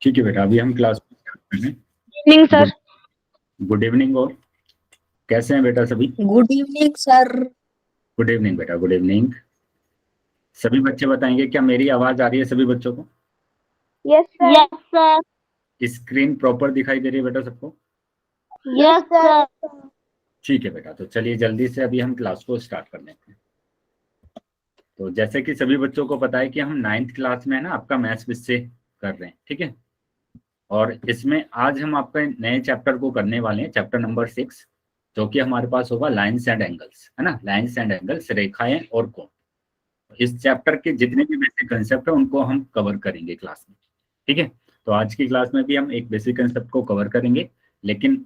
ठीक है बेटा, अभी हम क्लास को स्टार्ट कर रहे हैं। Evening sir. Good evening. और कैसे हैं बेटा सभी? Good evening sir. Good evening बेटा, गुड इवनिंग। सभी बच्चे बताएंगे क्या मेरी आवाज आ रही है सभी बच्चों को? Yes sir. Yes sir. Screen proper दिखाई दे रही है बेटा सबको? Yes sir. ठीक है बेटा, तो चलिए जल्दी से अभी हम क्लास को स्टार्ट कर लेते हैं। तो जैसे कि सभी बच्चों को पता है कि हम 9th क्लास में है ना आपका मैथ्स विषय कर रहे हैं, ठीक है। और इसमें आज हम आपका नए चैप्टर को करने वाले हैं, चैप्टर नंबर 6, जो कि हमारे पास होगा लाइन्स एंड एंगल्स, है ना। लाइन्स एंड एंगल्स, रेखाएं और कोण। इस चैप्टर के जितने भी बेसिक कंसेप्ट है उनको हम कवर करेंगे क्लास में, ठीक है। तो आज की क्लास में भी हम एक बेसिक कंसेप्ट को कवर करेंगे, लेकिन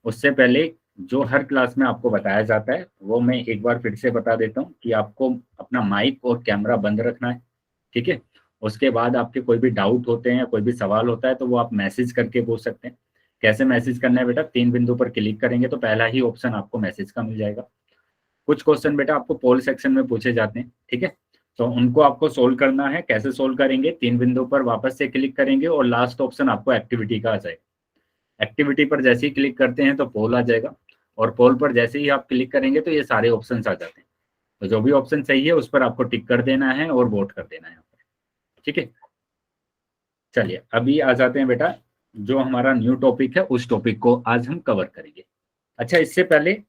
उससे पहले जो हर क्लास में आपको बताया जाता है वो मैं एक बार फिर से बता देता हूँ कि आपको अपना माइक और कैमरा बंद रखना है, ठीक है। उसके बाद आपके कोई भी डाउट होते हैं या कोई भी सवाल होता है तो वो आप मैसेज करके पूछ सकते हैं। कैसे मैसेज करना है बेटा? 3 बिंदु पर क्लिक करेंगे तो पहला ही ऑप्शन आपको मैसेज का मिल जाएगा। कुछ क्वेश्चन बेटा आपको पोल सेक्शन में पूछे जाते हैं, ठीक है। तो उनको आपको सोल्व करना है। कैसे सोल्व करेंगे? 3 बिंदु पर वापस से क्लिक करेंगे और लास्ट ऑप्शन आपको एक्टिविटी का आ जाएगा। एक्टिविटी पर जैसे ही क्लिक करते हैं तो पोल आ जाएगा, और पोल पर जैसे ही आप क्लिक करेंगे तो ये सारे ऑप्शन आ जाते हैं। तो जो भी ऑप्शन सही है उस पर आपको टिक कर देना है और वोट कर देना है, ठीक है। चलिए अभी आ जाते हैं बेटा, जो हमारा न्यू टॉपिक है उस टॉपिक को आज हम कवर करेंगे। अच्छा, इससे पहले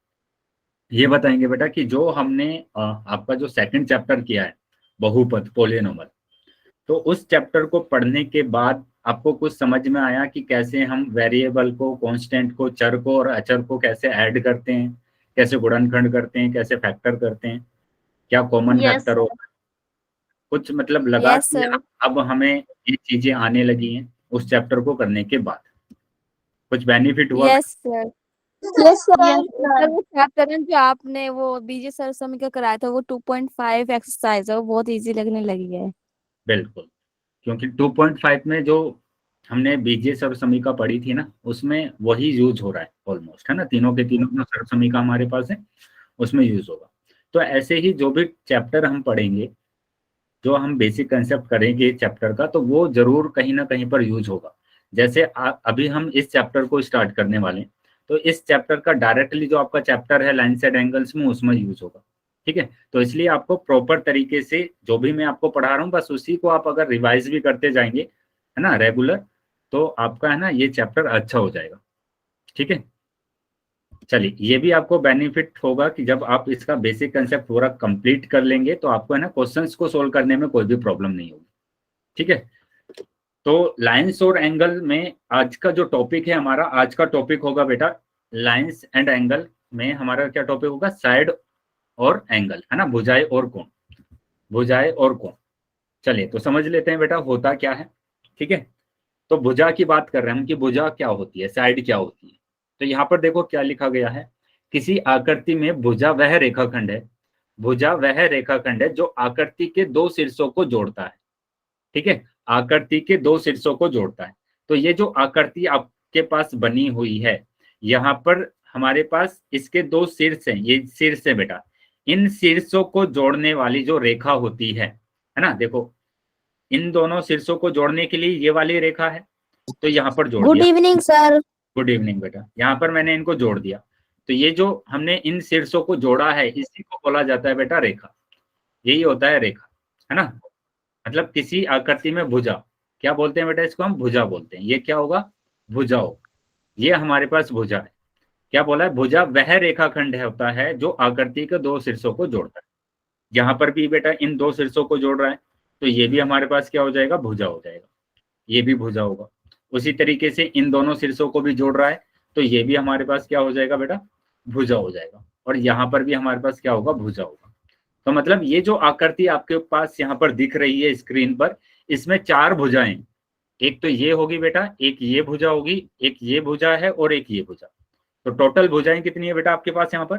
ये बताएंगे बेटा कि जो हमने आपका जो सेकंड चैप्टर किया है बहुपद पॉलिनोमियल, तो उस चैप्टर को पढ़ने के बाद आपको कुछ समझ में आया कि कैसे हम वेरिएबल को, कांस्टेंट को, चर को और अचर को कैसे ऐड करते हैं, कैसे गुणनखंड करते हैं, कैसे फैक्टर करते हैं, क्या कॉमन फैक्टर हो, कुछ मतलब लगा यस कि सर। अब हमें ये चीजें आने लगी हैं उस चैप्टर को करने के बाद? कुछ बेनिफिट हुआ? Yes sir. Yes sir. Sir वो चैप्टर जो आपने वो बीजे सर समय का कराया था वो 2.5 एक्सरसाइज है, वो बहुत इजी लगने लगी है। बिल्कुल, क्योंकि 2.5 में जो हमने बीजे सर्व समीका पढ़ी थी ना उसमें वही यूज हो रहा है ऑलमोस्ट, है ना। तीनों के तीनों जो सर्व समीका हमारे पास है उसमें यूज होगा। तो ऐसे ही जो भी चैप्टर हम पढ़ेंगे, जो हम बेसिक कंसेप्ट करेंगे चैप्टर का, तो वो जरूर कहीं ना कहीं पर यूज होगा। जैसे अभी हम इस चैप्टर को स्टार्ट करने वाले हैं, तो इस चैप्टर का डायरेक्टली जो आपका चैप्टर है लाइन एंड एंगल्स में, उसमें यूज होगा, ठीक है। तो इसलिए आपको प्रॉपर तरीके से जो भी मैं आपको पढ़ा रहा हूँ बस उसी को आप अगर रिवाइज भी करते जाएंगे, है ना, रेगुलर, तो आपका है ना ये चैप्टर अच्छा हो जाएगा, ठीक है। चलिए, ये भी आपको बेनिफिट होगा कि जब आप इसका बेसिक कंसेप्ट पूरा कंप्लीट कर लेंगे तो आपको है ना क्वेश्चंस को सोल्व करने में कोई भी प्रॉब्लम नहीं होगी, ठीक है। तो लाइंस और एंगल में आज का जो टॉपिक है हमारा, आज का टॉपिक होगा बेटा लाइंस एंड एंगल में हमारा क्या टॉपिक होगा? साइड और एंगल, है ना, भुजाएं और कोण, भुजाएं और कोण। चलिए तो समझ लेते हैं बेटा होता क्या है, ठीक है। तो भुजा की बात कर रहे हैं हम कि भुजा क्या होती है, साइड क्या होती है। तो यहाँ पर देखो क्या लिखा गया है, किसी आकृति में भुजा वह रेखाखंड है, भुजा वह रेखाखंड है जो आकृति के दो शीर्षों को जोड़ता है, ठीक है। आकृति के दो शीर्षों को जोड़ता है। तो ये जो आकृति आपके पास बनी हुई है, यहाँ पर हमारे पास इसके दो शीर्ष हैं, ये शीर्ष है बेटा। इन शीर्षों को जोड़ने वाली जो रेखा होती है ना, देखो इन दोनों शीर्षों को जोड़ने के लिए ये वाली रेखा है, तो यहाँ पर जोड़ गुड दिया। Evening sir. गुड इवनिंग बेटा, यहाँ पर मैंने इनको जोड़ दिया। तो ये जो हमने इन शीर्षों को जोड़ा है इसी को बोला जाता है बेटा रेखा। यही होता है रेखा, है ना। मतलब किसी आकृति में भुजा, क्या बोलते हैं बेटा इसको? हम भुजा बोलते हैं। ये क्या होगा? भुजा होगा। ये हमारे पास भुजा है। क्या बोला है? भुजा वह रेखाखंड है होता है जो आकृति के दो शीर्षों को जोड़ता है। यहाँ पर भी बेटा इन दो शीर्षों को जोड़ रहा है, तो ये भी हमारे पास क्या हो जाएगा? भुजा हो जाएगा। ये भी भुजा होगा। उसी तरीके से इन दोनों शीर्षों को भी जोड़ रहा है, तो ये भी हमारे पास क्या हो जाएगा बेटा? भुजा हो जाएगा। और यहाँ पर भी हमारे पास क्या होगा? भुजा होगा। तो मतलब ये जो आकृति आपके पास यहाँ पर दिख रही है स्क्रीन पर, इसमें 4 भुजाएं, एक तो ये होगी बेटा, एक ये भुजा होगी, एक ये भुजा है और एक ये भुजा। तो टोटल भुजाएं कितनी है बेटा आपके पास यहाँ पर?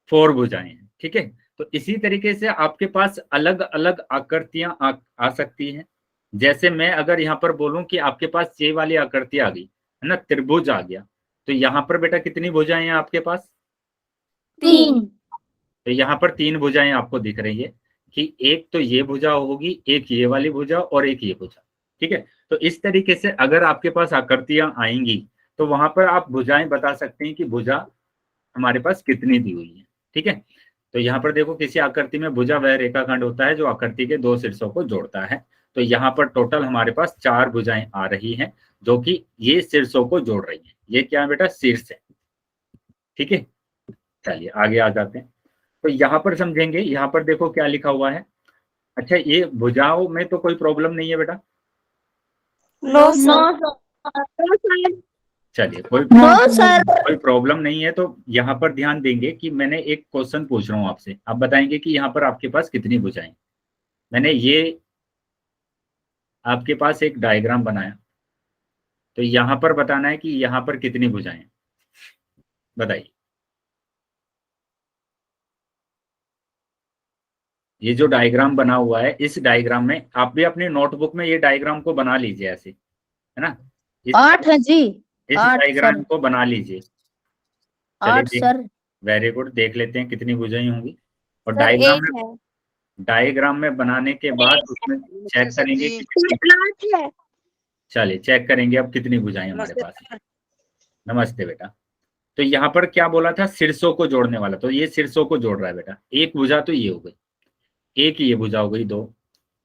4 भुजाएं हैं, ठीक है। तो इसी तरीके से आपके पास अलग अलग आकृतियां आ सकती हैं। जैसे मैं अगर यहाँ पर बोलूं कि आपके पास ये वाली आकृति आ गई, है ना, त्रिभुज आ गया, तो यहाँ पर बेटा कितनी भुजाएं हैं आपके पास? 3। तो यहाँ पर 3 भुजाएं आपको दिख रही है कि एक तो ये भुजा होगी, एक ये वाली भुजा और एक ये भुजा। ठीक है। तो इस तरीके से अगर आपके पास आकृतियां आएंगी तो वहां पर आप भुजाएं बता सकते हैं कि भुजा हमारे पास कितनी दी हुई है, ठीक है। तो यहाँ पर देखो किसी आकृति में भुजा वह रेखाखंड होता है जो आकृति के दो शीर्षों को जोड़ता है। तो यहाँ पर टोटल हमारे पास 4 भुजाएं आ रही हैं जो कि ये शीर्षों को जोड़ रही हैं। ये क्या है बेटा, शीर्ष है, ठीक है। चलिए आगे आ जाते हैं। तो यहाँ पर समझेंगे, यहाँ पर देखो क्या लिखा हुआ है। अच्छा, ये भुजाओं में तो कोई प्रॉब्लम नहीं है बेटा? No sir. चलिए कोई प्रॉब्लम नहीं है। तो यहाँ पर ध्यान देंगे कि मैंने एक क्वेश्चन पूछ रहा हूँ आपसे, आप बताएंगे कि यहाँ पर आपके पास कितनी भुजाएं। मैंने ये आपके पास एक डायग्राम बनाया, तो यहाँ पर बताना है कि यहाँ पर कितनी भुजाएं, बताइए। ये जो डायग्राम बना हुआ है, इस डायग्राम में आप भी अपनी नोटबुक में ये डायग्राम को बना लीजिए ऐसे, है ना। 8 है जी। इस 8 डायग्राम सर। को बना लीजिए। 8 सर। वेरी गुड, देख लेते हैं कितनी भुजाएं होंगी। और सर 8 है। डायग्राम में बनाने के बाद उसमें चेक करेंगे कि 8 है। चलिए चेक करेंगे अब कितनी भुजाएं हमारे पास है। नमस्ते बेटा। तो यहाँ पर क्या बोला था, शीर्षों को जोड़ने वाला, तो ये शीर्षों को जोड़ रहा है बेटा। एक भुजा तो ये हो गई, एक ये भुजा हो गई 2,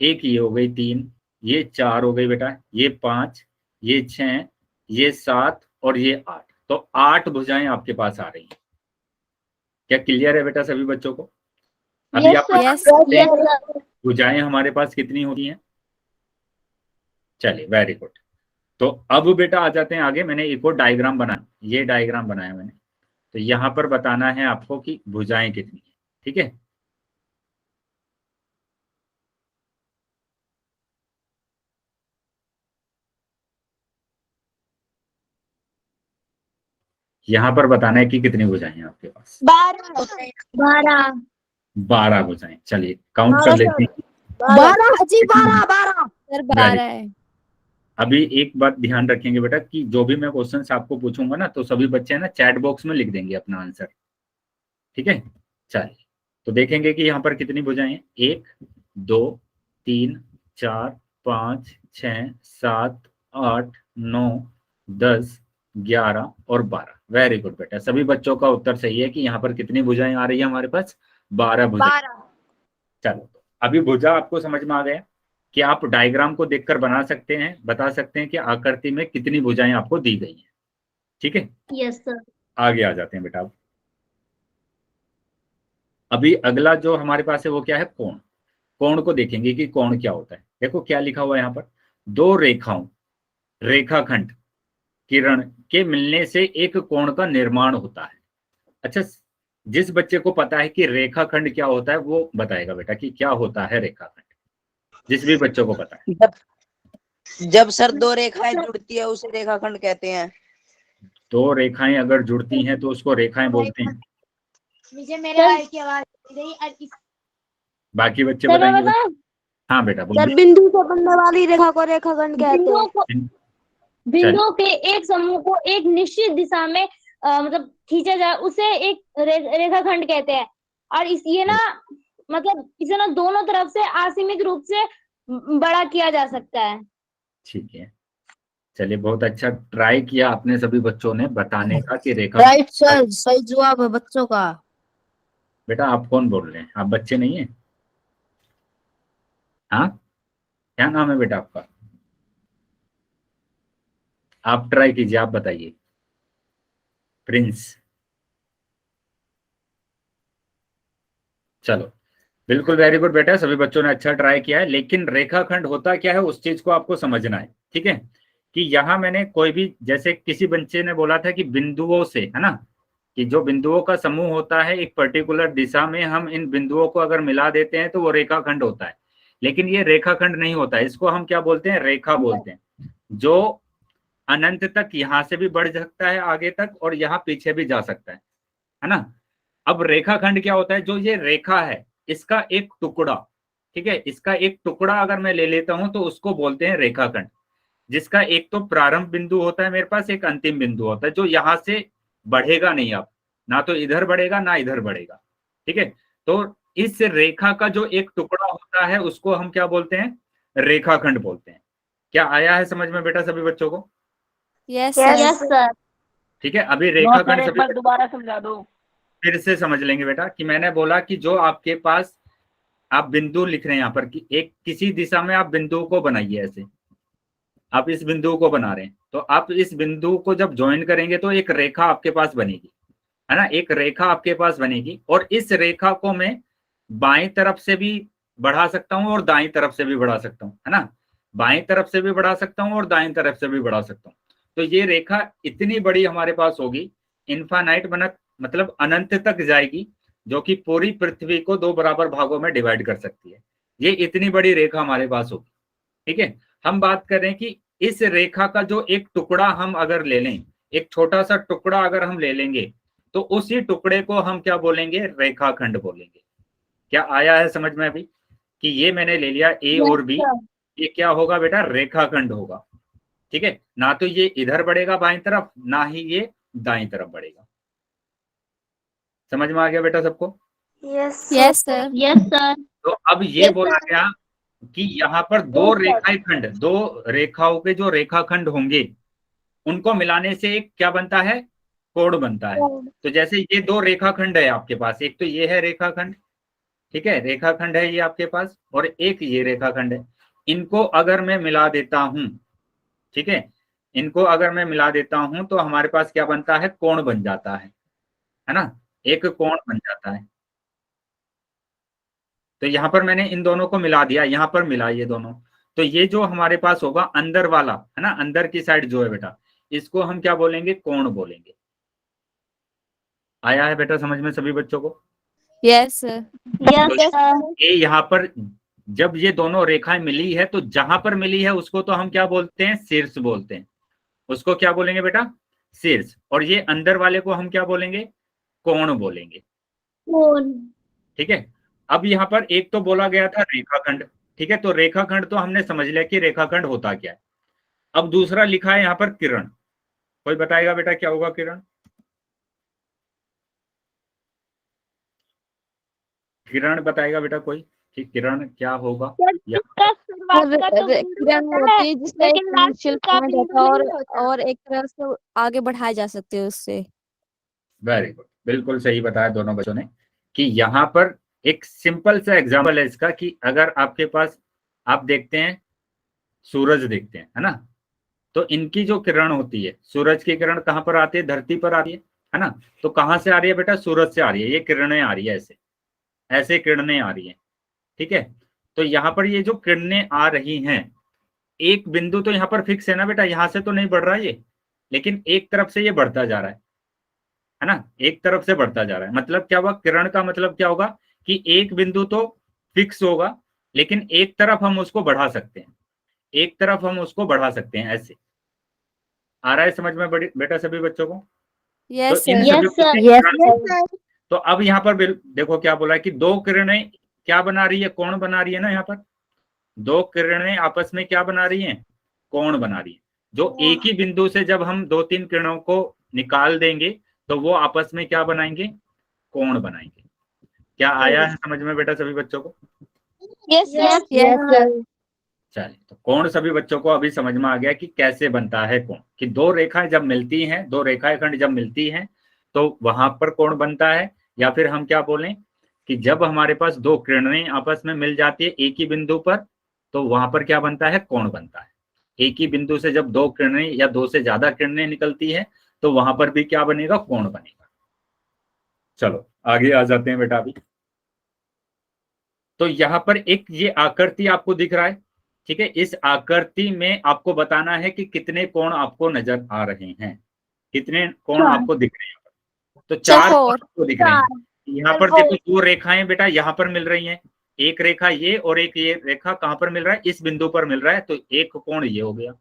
एक ये हो गई 3, ये 4 हो गई बेटा, ये 5, ये 6, ये 7 और ये 8। तो 8 भुजाएं आपके पास आ रही हैं। क्या क्लियर है बेटा सभी बच्चों को? अभी आप भुजाएं हमारे पास कितनी होती हैं? चलिए वेरी गुड। तो अब बेटा आ जाते हैं आगे। मैंने एक और डायग्राम बनाया, ये डायग्राम बनाया मैंने। तो यहाँ पर बताना है आपको कि भुजाएं कितनी है, ठीक है। यहाँ पर बताना है कि कितनी भुजाएं हैं आपके पास। 12 भुजाएं। चलिए काउंट कर लेते हैं। 12 जी, 12 सर 12 है। अभी एक बात ध्यान रखेंगे बेटा कि जो भी मैं क्वेश्चन आपको पूछूंगा ना, तो सभी बच्चे ना चैट बॉक्स में लिख देंगे अपना आंसर, ठीक है। चलिए तो देखेंगे कि यहाँ पर कितनी भुजाएं हैं। 1 2 3 4 5 6 7 8 9 10 11 और 12। वेरी गुड बेटा, सभी बच्चों का उत्तर सही है कि यहाँ पर कितनी भुजाएं आ रही है हमारे पास, 12 भुजाएं। चलो अभी भुजा आपको समझ में आ गया कि आप डायग्राम को देखकर बना सकते हैं, बता सकते हैं कि आकृति में कितनी भुजाएं आपको दी गई हैं, ठीक है। Yes sir. आगे आ जाते हैं बेटा। अभी अगला जो हमारे पास है वो क्या है, कोण। कोण को देखेंगे कि कोण क्या होता है। देखो क्या लिखा हुआ है यहाँ पर, 2 रेखाओं रेखाखंड किरण के मिलने से एक कोण का निर्माण होता है। अच्छा, जिस बच्चे को पता है कि रेखाखंड क्या होता है वो बताएगा बेटा कि क्या होता है रेखाखंड, जिस भी बच्चों को पता है। जब सर 2 रेखाएं जुड़ती है उसे रेखाखंड कहते हैं। 2 रेखाएं अगर जुड़ती हैं तो उसको रेखाएं बोलते हैं। मुझे मेरे भाई की आवाज बाकी बच्चे बताएंगे। हाँ बेटा सर, बोलिए। बिंदु से बनने वाली रेखा को रेखाखंड कहते हैं। बिंदुओं के एक समूह को एक निश्चित दिशा में मतलब खींचा जाए उसे एक रेखाखंड कहते हैं। और ये ना मतलब इसे ना दोनों तरफ से असीमित रूप से बड़ा किया जा सकता है। ठीक है, चलिए बहुत अच्छा ट्राई किया आपने सभी बच्चों ने बताने का कि रेखा। राइट सर, सही जवाब है बच्चों का। बेटा आप कौन बोल रहे हैं, आप बच्चे नहीं है? हाँ, क्या नाम है बेटा आपका? आप ट्राई कीजिए, आप बताइए। प्रिंस। चलो बिल्कुल वेरी गुड बेटा, सभी बच्चों ने अच्छा ट्राई किया है। लेकिन रेखाखंड होता क्या है उस चीज को आपको समझना है, ठीक है। कि यहाँ मैंने कोई भी, जैसे किसी बच्चे ने बोला था कि बिंदुओं से, है ना, कि जो बिंदुओं का समूह होता है एक पर्टिकुलर दिशा में, हम इन बिंदुओं को अगर मिला देते हैं तो वो रेखाखंड होता है। लेकिन ये रेखाखंड नहीं होता है, इसको हम क्या बोलते हैं, रेखा बोलते हैं। जो अनंत तक यहाँ से भी बढ़ सकता है आगे तक, और यहाँ पीछे भी जा सकता है ना। अब रेखाखंड क्या होता है, जो ये रेखा है इसका एक टुकड़ा, ठीक है, इसका एक टुकड़ा अगर मैं ले लेता हूं तो उसको बोलते हैं रेखाखंड, जिसका एक तो प्रारंभ बिंदु होता है मेरे पास, एक अंतिम बिंदु होता है, जो यहां से बढ़ेगा नहीं, अब ना तो इधर बढ़ेगा ना इधर बढ़ेगा, ठीक है। तो इस रेखा का जो एक टुकड़ा होता है उसको हम क्या बोलते हैं, रेखाखंड बोलते हैं। क्या आया है समझ में बेटा सभी बच्चों को? Yes yes sir. सर। ठीक है, अभी रेखाखंड एक सभी बार दोबारा समझा दो। फिर से समझ लेंगे बेटा कि मैंने बोला कि जो आपके पास आप बिंदु लिख रहे हैं यहाँ पर कि एक किसी दिशा में आप बिंदु को बनाइए, ऐसे आप इस बिंदु को बना रहे हैं, तो आप इस बिंदु को जब ज्वाइन करेंगे तो एक रेखा आपके पास बनेगी, है ना, एक रेखा आपके पास बनेगी। और इस रेखा को मैं बाएं तरफ से भी बढ़ा सकता हूं और दाईं तरफ से भी बढ़ा सकता हूं, है ना, बाएं तरफ से भी बढ़ा सकता हूं और दाईं तरफ से भी बढ़ा सकता हूं। तो ये रेखा इतनी बड़ी हमारे पास होगी, इनफाइनाइट बनक मतलब अनंत तक जाएगी, जो कि पूरी पृथ्वी को 2 बराबर भागों में डिवाइड कर सकती है। ये इतनी बड़ी रेखा हमारे पास होगी। ठीक है, हम बात कर रहे हैं कि इस रेखा का जो एक टुकड़ा हम अगर ले लें, एक छोटा सा टुकड़ा अगर हम ले लेंगे, तो उसी टुकड़े को हम क्या बोलेंगे? रेखाखंड बोलेंगे। क्या आया है समझ में अभी कि ये मैंने ले लिया ए और बी, ये क्या होगा बेटा? रेखाखंड होगा। ठीक है, ना तो ये इधर बढ़ेगा बाईं तरफ, ना ही ये दाईं तरफ बढ़ेगा। समझ में आ गया बेटा सबको? Yes yes sir. Yes sir. तो अब ये बोला गया कि यहाँ पर 2 रेखाएं खंड, 2 रेखाओं के जो रेखाखंड होंगे उनको मिलाने से एक क्या बनता है? कोण बनता है। तो जैसे ये 2 रेखाखंड है आपके पास, एक तो ये है रेखाखंड, ठीक है, रेखाखंड है ये आपके पास, और एक ये रेखाखंड है। इनको अगर मैं मिला देता हूं, ठीक है, इनको अगर मैं मिला देता हूं तो हमारे पास क्या बनता है? कोण बन जाता है ना, एक कोण बन जाता है। तो यहां पर मैंने इन दोनों को मिला दिया, यहां पर मिला ये दोनों, तो ये जो हमारे पास होगा अंदर वाला, है ना, अंदर की साइड जो है बेटा, इसको हम क्या बोलेंगे? कोण बोलेंगे। आया है बेटा समझ में सभी बच्चों को? Yes sir. Yes sir. ये यहाँ पर जब ये दोनों रेखाएं मिली है, तो जहां पर मिली है उसको तो हम क्या बोलते हैं? शीर्ष बोलते हैं। उसको क्या बोलेंगे बेटा? शीर्ष। और ये अंदर वाले को हम क्या बोलेंगे? कोण बोलेंगे। ठीक है, अब यहाँ पर एक तो बोला गया था रेखाखंड, ठीक है, तो रेखाखंड तो हमने समझ लिया कि रेखाखंड होता क्या है। अब दूसरा लिखा है यहाँ पर किरण। कोई बताएगा बेटा क्या होगा किरण? किरण बताएगा बेटा कोई कि किरण क्या होगा? किरण होती है जिसका एक लेकिन लास्ट इनिशियल का पॉइंट बिंदु होता है नहीं होता। और एक तरह से आगे बढ़ाए जा सकते हैं उससे। वेरी गुड, बिल्कुल सही बताया दोनों बच्चों ने कि यहाँ पर एक सिंपल सा एग्जांपल है इसका कि अगर आपके पास आप देखते हैं सूरज देखते हैं, है ना, तो इनकी जो किरण होती है, सूरज की किरण कहाँ पर आती है? धरती पर आती है ना, तो कहाँ से आ रही है बेटा? सूरज से आ रही है। ये किरणें आ रही है, ऐसे ऐसे किरणें आ रही है। ठीक है, तो यहाँ पर ये जो किरणें आ रही हैं, एक बिंदु तो यहाँ पर फिक्स है ना बेटा, यहाँ से तो नहीं बढ़ रहा है ये, लेकिन एक तरफ से ये बढ़ता जा रहा है ना, एक तरफ से बढ़ता जा रहा है। मतलब क्या हुआ? किरण का मतलब क्या होगा कि एक बिंदु तो फिक्स होगा, लेकिन एक तरफ हम उसको बढ़ा सकते हैं, एक तरफ हम उसको बढ़ा सकते हैं। ऐसे आ रहा है समझ में बेटा सभी बच्चों को? यस तो इन सर। सभी यस सर। किरण- तो अब यहाँ पर देखो क्या बोला है कि 2 किरणें क्या बना रही है? कोण बना रही है ना। यहाँ पर 2 किरणें आपस में क्या बना रही हैं? कोण बना रही है। जो एक ही बिंदु से जब हम 2-3 किरणों को निकाल देंगे तो वो आपस में क्या बनाएंगे? कोण बनाएंगे। क्या आया है समझ में बेटा सभी बच्चों को? Yes yes sir. चलिए, तो कोण सभी बच्चों को अभी समझ में आ गया कि कैसे बनता है कोण, कि 2 रेखाएं जब मिलती हैं, 2 रेखाएं खंड जब मिलती हैं तो वहां पर कोण बनता है। या फिर हम क्या बोलें कि जब हमारे पास 2 किरणें आपस में मिल जाती है एक ही बिंदु पर, तो वहां पर क्या बनता है? कोण बनता है। एक ही बिंदु से जब 2 किरणें या 2 से ज्यादा किरणें निकलती है तो वहां पर भी क्या बनेगा? कोण बनेगा। चलो आगे आ जाते हैं बेटा अभी। तो यहाँ पर एक ये आकृति आपको दिख रहा है, ठीक है, इस आकृति में आपको बताना है कि कितने कोण आपको नजर आ रहे हैं, कितने कोण आपको दिख रहे हैं। तो 4 कोण आपको दिख रहे हैं। यहाँ पर देखो 2 रेखाएं बेटा यहाँ पर मिल रही हैं, एक रेखा ये और एक ये रेखा कहाँ पर मिल रहा है? इस बिंदु पर मिल रहा है, तो एक कोण ये हो गया।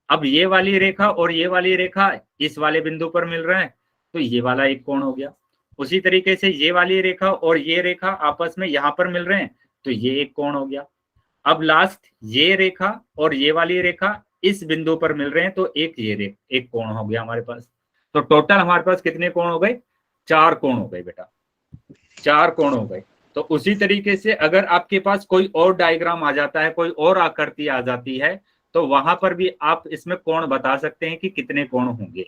अब ये वाली रेखा और ये वाली रेखा इस वाले बिंदु पर मिल रहा है, तो ये वाला एक कोण हो गया। उसी तरीके से ये वाली रेखा और ये रेखा आपस में यहाँ पर मिल रहे हैं, तो ये एक कोण हो गया। अब लास्ट ये रेखा और ये वाली रेखा इस बिंदु पर मिल रहे हैं, तो एक कोण हो गया हमारे पास। तो टोटल हमारे पास कितने कोण हो गए? 4 कोण हो गए बेटा, 4 कोण हो गए। तो उसी तरीके से अगर आपके पास कोई और डायग्राम आ जाता है, कोई और आकृति आ जाती है, तो वहां पर भी आप इसमें कोण बता सकते हैं कि कितने कोण होंगे।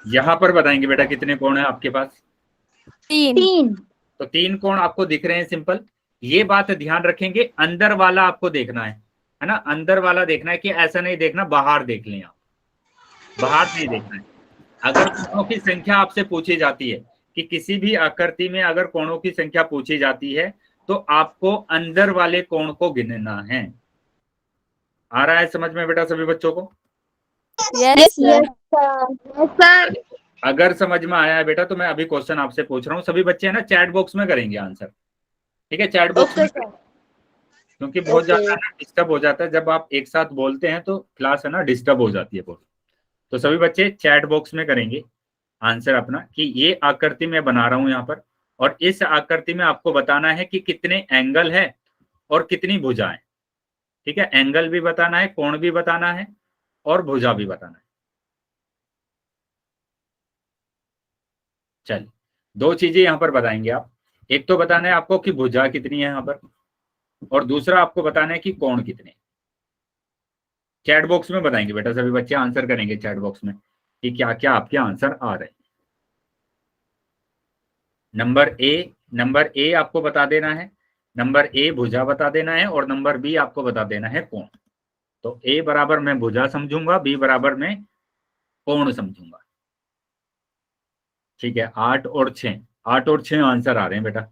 यहाँ पर बताएंगे बेटा कितने कोण है आपके पास। 3। तो 3 कोण आपको दिख रहे हैं सिंपल। ये बात ध्यान रखेंगे, अंदर वाला आपको देखना है ना, अंदर वाला देखना है कि ऐसा नहीं देखना बाहर देख लें आप, बाहर नहीं देखना है। अगर कोणों की संख्या आपसे पूछी जाती है कि किसी भी आकृति में अगर कोणों की संख्या पूछी जाती है तो आपको अंदर वाले कोण को गिनना है। आ रहा है समझ में बेटा सभी बच्चों को? Yes sir. सर अगर समझ में आया है बेटा तो मैं अभी क्वेश्चन आपसे पूछ रहा हूँ, सभी बच्चे है ना चैट बॉक्स में करेंगे आंसर, ठीक है? चैट बॉक्स में, क्योंकि बहुत ज्यादा ना डिस्टर्ब हो जाता है जब आप एक साथ बोलते हैं तो क्लास है ना डिस्टर्ब हो जाती है बहुत। तो सभी बच्चे चैट बॉक्स में करेंगे आंसर अपना कि ये आकृति मैं बना रहा हूं यहाँ पर, और इस आकृति में आपको बताना है कि कितने एंगल है और कितनी भुजाएं, ठीक है? एंगल भी बताना है, कोण भी बताना है और भुजा भी बताना है। चलिए 2 चीजें यहाँ पर बताएंगे आप, एक तो बताना है आपको कि भुजा कितनी है यहाँ पर, और दूसरा आपको बताना है कि कोण कितने। चैट बॉक्स में बताएंगे बेटा सभी बच्चे, आंसर करेंगे चैट बॉक्स में कि क्या क्या आपके आंसर आ रहे हैं। नंबर ए आपको बता देना है, नंबर ए भुजा बता देना है, और नंबर बी आपको बता देना है कोण। तो ए बराबर मैं भुजा समझूंगा, बी बराबर मैं कोण समझूंगा, ठीक है? 8 और 6 आंसर आ रहे हैं बेटा।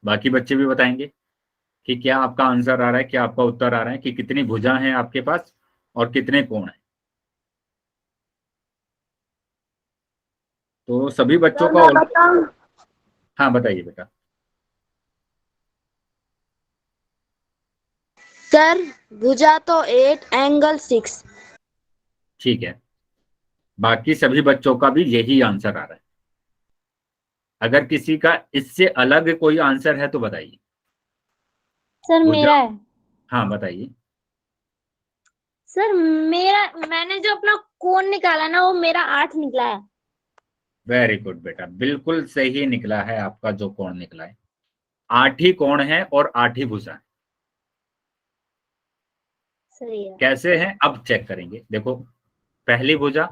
बाकी बच्चे भी बताएंगे कि क्या आपका आंसर आ रहा है, क्या आपका उत्तर आ रहा है, कि कितनी भुजा हैं आपके पास और कितने कोण हैं। तो सभी बच्चों का बताऊं? हाँ बताइए बेटा। सर भुजा तो 8, एंगल 6। ठीक है, बाकी सभी बच्चों का भी यही आंसर आ रहा है। अगर किसी का इससे अलग कोई आंसर है तो बताइए। सर भुजा, मेरा है। हाँ बताइए। सर मैंने जो अपना कोण निकाला ना वो मेरा 8 निकला है। वेरी गुड बेटा, बिल्कुल सही निकला है आपका जो कोण निकला है। 8 ही कोण है और 8 ही भुजा है। सही है। कैसे हैं अब चेक करेंगे। देखो पहली भुजा,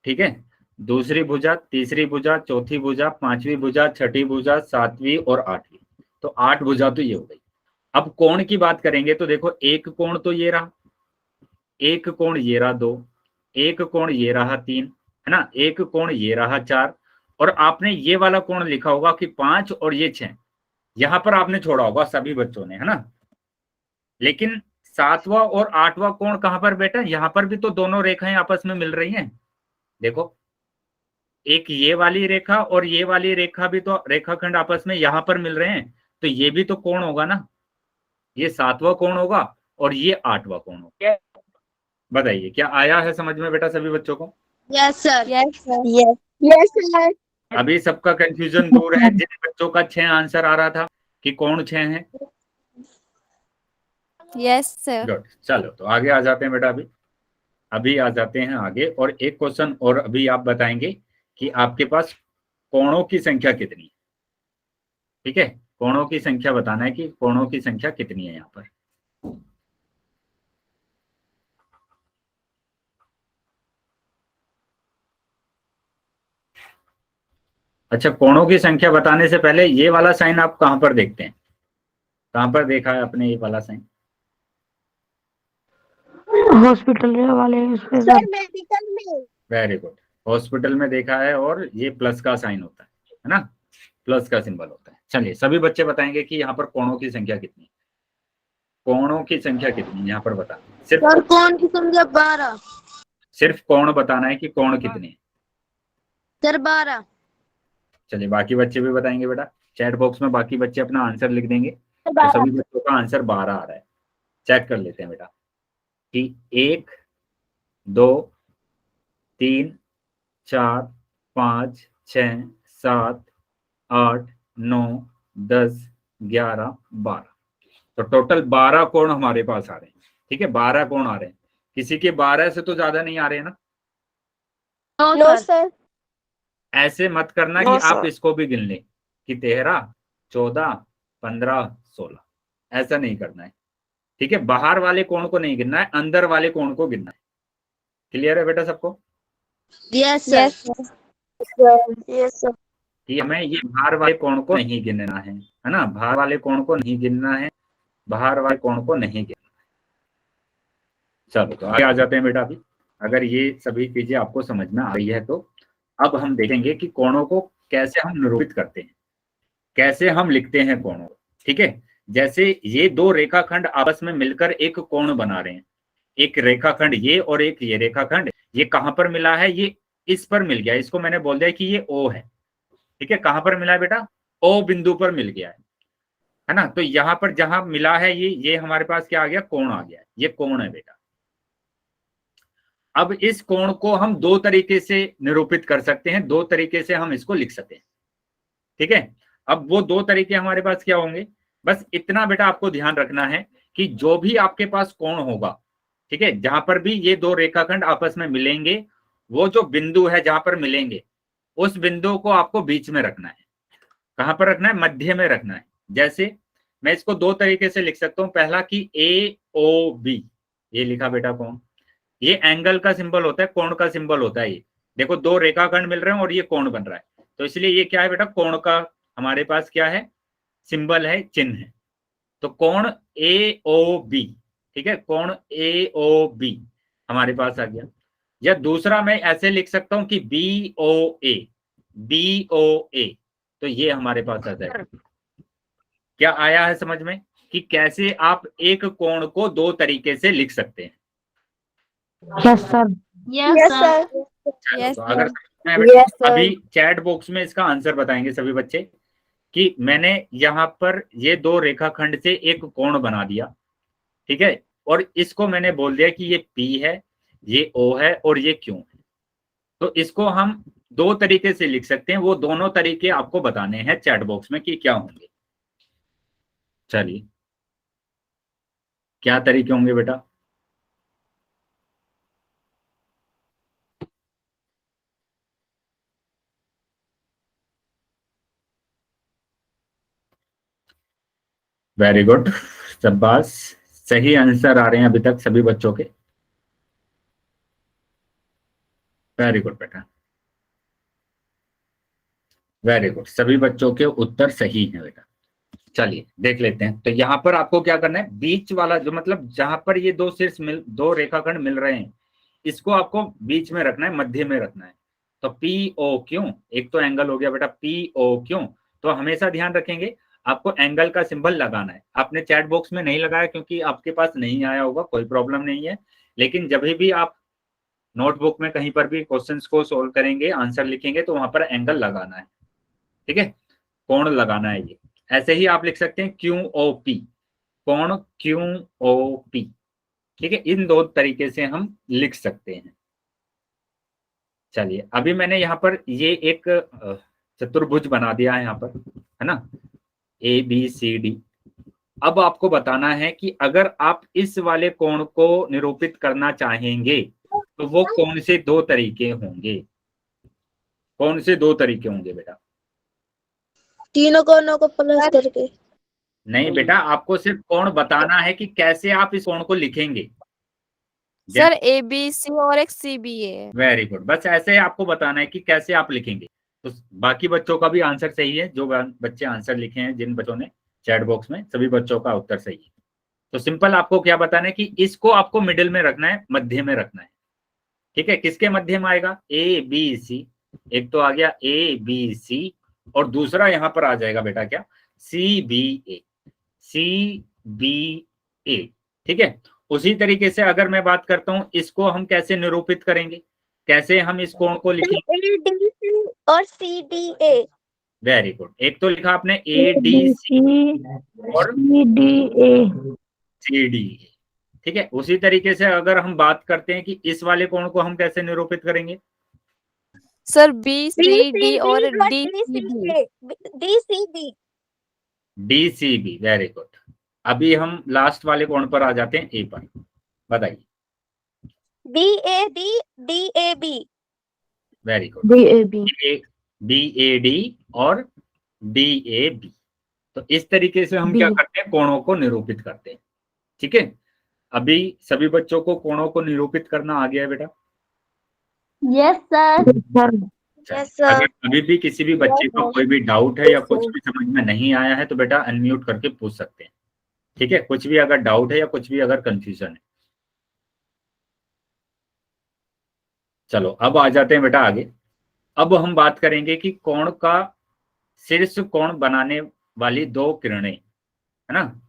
ठीक है, दूसरी भुजा, तीसरी भुजा, चौथी भुजा, पांचवी भुजा, छठी भुजा, सातवीं और आठवीं। तो 8 भुजा तो ये हो गई। अब कोण की बात करेंगे तो देखो एक कोण तो ये रहा, एक कोण ये रहा 2, एक कोण ये रहा 3, है ना, एक कोण ये रहा 4, और आपने ये वाला कोण लिखा होगा कि 5 और ये 6, यहां पर आपने छोड़ा होगा सभी बच्चों ने, है ना। लेकिन 7वां और 8वां कोण कहां पर बेटा? यहां पर भी तो दोनों रेखाएं आपस में मिल रही हैं। देखो एक ये वाली रेखा और ये वाली रेखा भी तो रेखाखंड आपस में यहां पर मिल रहे हैं, तो ये भी तो कोण होगा ना। ये 7वां कोण होगा और ये 8वां कोण होगा। बताइए क्या आया है समझ में बेटा सभी बच्चों को? Yes sir. Yes sir. Yes sir. अभी सबका कंफ्यूजन दूर है। जिन बच्चों का 6 आंसर आ रहा था कि कोण 6 है। Yes sir. गुड, चलो तो आगे आ जाते हैं बेटा। अभी आ जाते हैं आगे, और एक क्वेश्चन और अभी आप बताएंगे कि आपके पास कोणों की संख्या कितनी है, ठीक है? कोणों की संख्या बताना है कि कोणों की संख्या कितनी है यहाँ पर। अच्छा, कोणों की संख्या बताने से पहले ये वाला साइन आप कहां पर देखते हैं? कहां पर देखा है आपने ये वाला साइन? हॉस्पिटल वाले उसपे सर, मेडिकल में। वेरी गुड, हॉस्पिटल में देखा है, और ये प्लस का साइन होता है ना, प्लस का सिंबल होता है। चलिए सभी बच्चे बताएंगे कि यहाँ पर कोणों की संख्या कितनी है। कोणों की संख्या कितनी है यहाँ पर बताना, सर कोण की संख्या 12। सिर्फ कोण बताना है कि कोण कितने हैं। सर 12। चलिए बाकी बच्चे भी बताएंगे बेटा, चैट बॉक्स में बाकी बच्चे अपना आंसर लिख देंगे। तो सभी बच्चों का आंसर 12 आ रहा है। चेक कर लेते हैं बेटा कि 1 2 3 4 5 6 7 8 9 10 11 12, तो टोटल 12 कोण हमारे पास आ रहे हैं, ठीक है? 12 कोण आ रहे हैं। किसी के 12 से तो ज्यादा नहीं आ रहे हैं ना? No sir. ऐसे मत करना कि आप इसको भी गिन लें कि 13 14 15 16, ऐसा नहीं करना है, ठीक है। बाहर वाले कोण को नहीं गिनना है, अंदर वाले कोण को गिनना है। क्लियर है बेटा सबको? Yes yes sir. Yes sir. कि हमें ये बाहर वाले कोण को नहीं गिनना है ना, बाहर वाले कोण को नहीं गिनना है, बाहर वाले कोण को नहीं गिनना है। चलो तो आगे आ जाते हैं बेटा। अभी अगर ये सभी चीजें आपको समझ में आ रही है तो अब हम देखेंगे कि कोणों को कैसे हम निरूपित करते हैं, कैसे हम लिखते हैं कोणों को, ठीक है। जैसे ये दो रेखाखंड आपस में मिलकर एक कोण बना रहे हैं, एक रेखाखंड ये और एक ये रेखाखंड, ये कहां पर मिला है? ये इस पर मिल गया, इसको मैंने बोल दिया कि ये O है, ठीक है। कहां पर मिला है बेटा? O बिंदु पर मिल गया है ना। तो यहां पर जहां मिला है ये हमारे पास क्या आ गया? कोण आ गया, ये कोण है बेटा। अब इस कोण को हम दो तरीके से निरूपित कर सकते हैं, दो तरीके से हम इसको लिख सकते हैं, ठीक है। अब वो दो तरीके हमारे पास क्या होंगे? बस इतना बेटा आपको ध्यान रखना है कि जो भी आपके पास कोण होगा, ठीक है, जहां पर भी ये दो रेखाखंड आपस में मिलेंगे, वो जो बिंदु है जहां पर मिलेंगे उस बिंदु को आपको बीच में रखना है। कहां पर रखना है? मध्य में रखना है। जैसे मैं इसको दो तरीके से लिख सकता हूं। पहला कि AOB, ये लिखा बेटा कोण, ये एंगल का सिंबल होता है, कोण का सिंबल होता है। ये देखो दो रेखाखंड मिल रहे हैं और ये कोण बन रहा है, तो इसलिए ये क्या है बेटा? कोण का हमारे पास क्या है? सिंबल है, चिन्ह है। तो कोण AOB, ठीक है, कोण AOB हमारे पास आ गया। या दूसरा मैं ऐसे लिख सकता हूं कि BOA, तो ये हमारे पास आ जाएगा। क्या आया है समझ में कि कैसे आप एक कोण को दो तरीके से लिख सकते हैं? Yes sir. Yes sir. Yes तो अगर Yes, sir. अभी चैट बॉक्स में इसका आंसर बताएंगे सभी बच्चे कि मैंने यहाँ पर ये दो रेखाखंड से एक कोण बना दिया, ठीक है, और इसको मैंने बोल दिया कि ये P है, ये O है और ये Q है। तो इसको हम दो तरीके से लिख सकते हैं, वो दोनों तरीके आपको बताने हैं चैट बॉक्स में कि क्या होंगे। चलिए, क्या तरीके होंगे बेटा? वेरी गुड, शाबाश, सही आंसर आ रहे हैं अभी तक सभी बच्चों के। वेरी गुड बेटा, वेरी गुड, सभी बच्चों के उत्तर सही हैं बेटा। चलिए देख लेते हैं। तो यहाँ पर आपको क्या करना है? बीच वाला जो मतलब जहां पर ये दो शीर्ष दो रेखाखंड मिल रहे हैं, इसको आपको बीच में रखना है, मध्य में रखना है। तो POQ, एक तो एंगल हो गया बेटा POQ। तो हमेशा ध्यान रखेंगे आपको एंगल का सिंबल लगाना है। आपने चैट बॉक्स में नहीं लगाया क्योंकि आपके पास नहीं आया होगा, कोई प्रॉब्लम नहीं है। लेकिन जब भी आप नोटबुक में कहीं पर भी क्वेश्चंस को सोल्व करेंगे, आंसर लिखेंगे, तो वहां पर एंगल लगाना है, ठीक है, कोण लगाना है। ये ऐसे ही आप लिख सकते हैं QOP, कोण QOP, ठीक है। इन दो तरीके से हम लिख सकते हैं। चलिए, अभी मैंने यहाँ पर ये एक चतुर्भुज बना दिया है यहाँ पर, है ना, ABCD। अब आपको बताना है कि अगर आप इस वाले कोण को निरूपित करना चाहेंगे तो वो कौन से दो तरीके होंगे? कौन से दो तरीके होंगे बेटा? तीनों कोनों को प्लस करके। नहीं बेटा, आपको सिर्फ कोण बताना है कि कैसे आप इस कोण को लिखेंगे। सर ABC और एक CBA। वेरी गुड, बस ऐसे आपको बताना है कि कैसे आप लिखेंगे। तो बाकी बच्चों का भी आंसर सही है, जो बच्चे आंसर लिखे हैं, जिन बच्चों ने चैट बॉक्स में, सभी बच्चों का उत्तर सही है। तो सिंपल आपको क्या बताना है कि इसको आपको मिडिल में रखना है, मध्य में रखना है, ठीक है। किसके मध्य में आएगा? ABC, एक तो आ गया ABC और दूसरा यहां पर आ जाएगा बेटा क्या? CBA, ठीक है। उसी तरीके से अगर मैं बात करता हूं, इसको हम कैसे निरूपित करेंगे, कैसे हम इस कोण को लिखेंगे? ADC और CDA। वेरी गुड, एक तो लिखा आपने ADC और CDA, ठीक है। उसी तरीके से अगर हम बात करते हैं कि इस वाले कोण को हम कैसे निरूपित करेंगे? सर BCD और DCB, वेरी गुड। अभी हम लास्ट वाले कोण पर आ जाते हैं, A पर, बताइए। DAB। वेरी गुड, BAD और DAB, तो इस तरीके से हम क्या करते हैं, कोणों को निरूपित करते हैं। ठीक है, अभी सभी बच्चों को कोणों को निरूपित करना आ गया है बेटा? Yes sir. Yes sir. अगर अभी भी किसी भी बच्चे का कोई भी डाउट है या कुछ भी समझ में नहीं आया है तो बेटा अनम्यूट करके पूछ सकते हैं। ठीक है, कुछ भी अगर डाउट है या कुछ भी अगर कंफ्यूजन है। चलो अब आ जाते हैं बेटा आगे। अब हम बात करेंगे कि कोण का शीर्ष कोण बनाने वाली दो किरणें, है ना,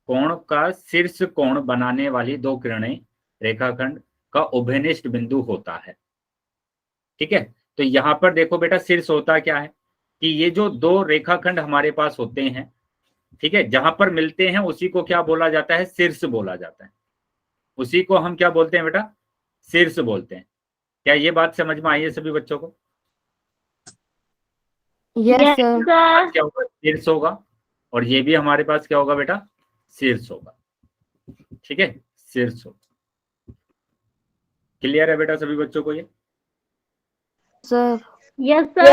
कोण का शीर्ष कोण बनाने वाली दो किरणें रेखाखंड का उभयनिष्ठ बिंदु होता है। ठीक है, तो यहां पर देखो बेटा शीर्ष होता क्या है कि ये जो दो रेखाखंड हमारे पास होते हैं, ठीक है, जहां पर मिलते हैं उसी को क्या बोला जाता है, शीर्ष बोला जाता है। उसी को हम क्या बोलते हैं बेटा, शीर्ष बोलते हैं। क्या ये बात समझ में आई है सभी बच्चों को? Yes yes sir. सर। क्या होगा, शीर्ष होगा, और ये भी हमारे पास क्या होगा बेटा, शीर्ष होगा। ठीक है, शीर्ष होगा। क्लियर है बेटा सभी बच्चों को ये? Sir yes sir.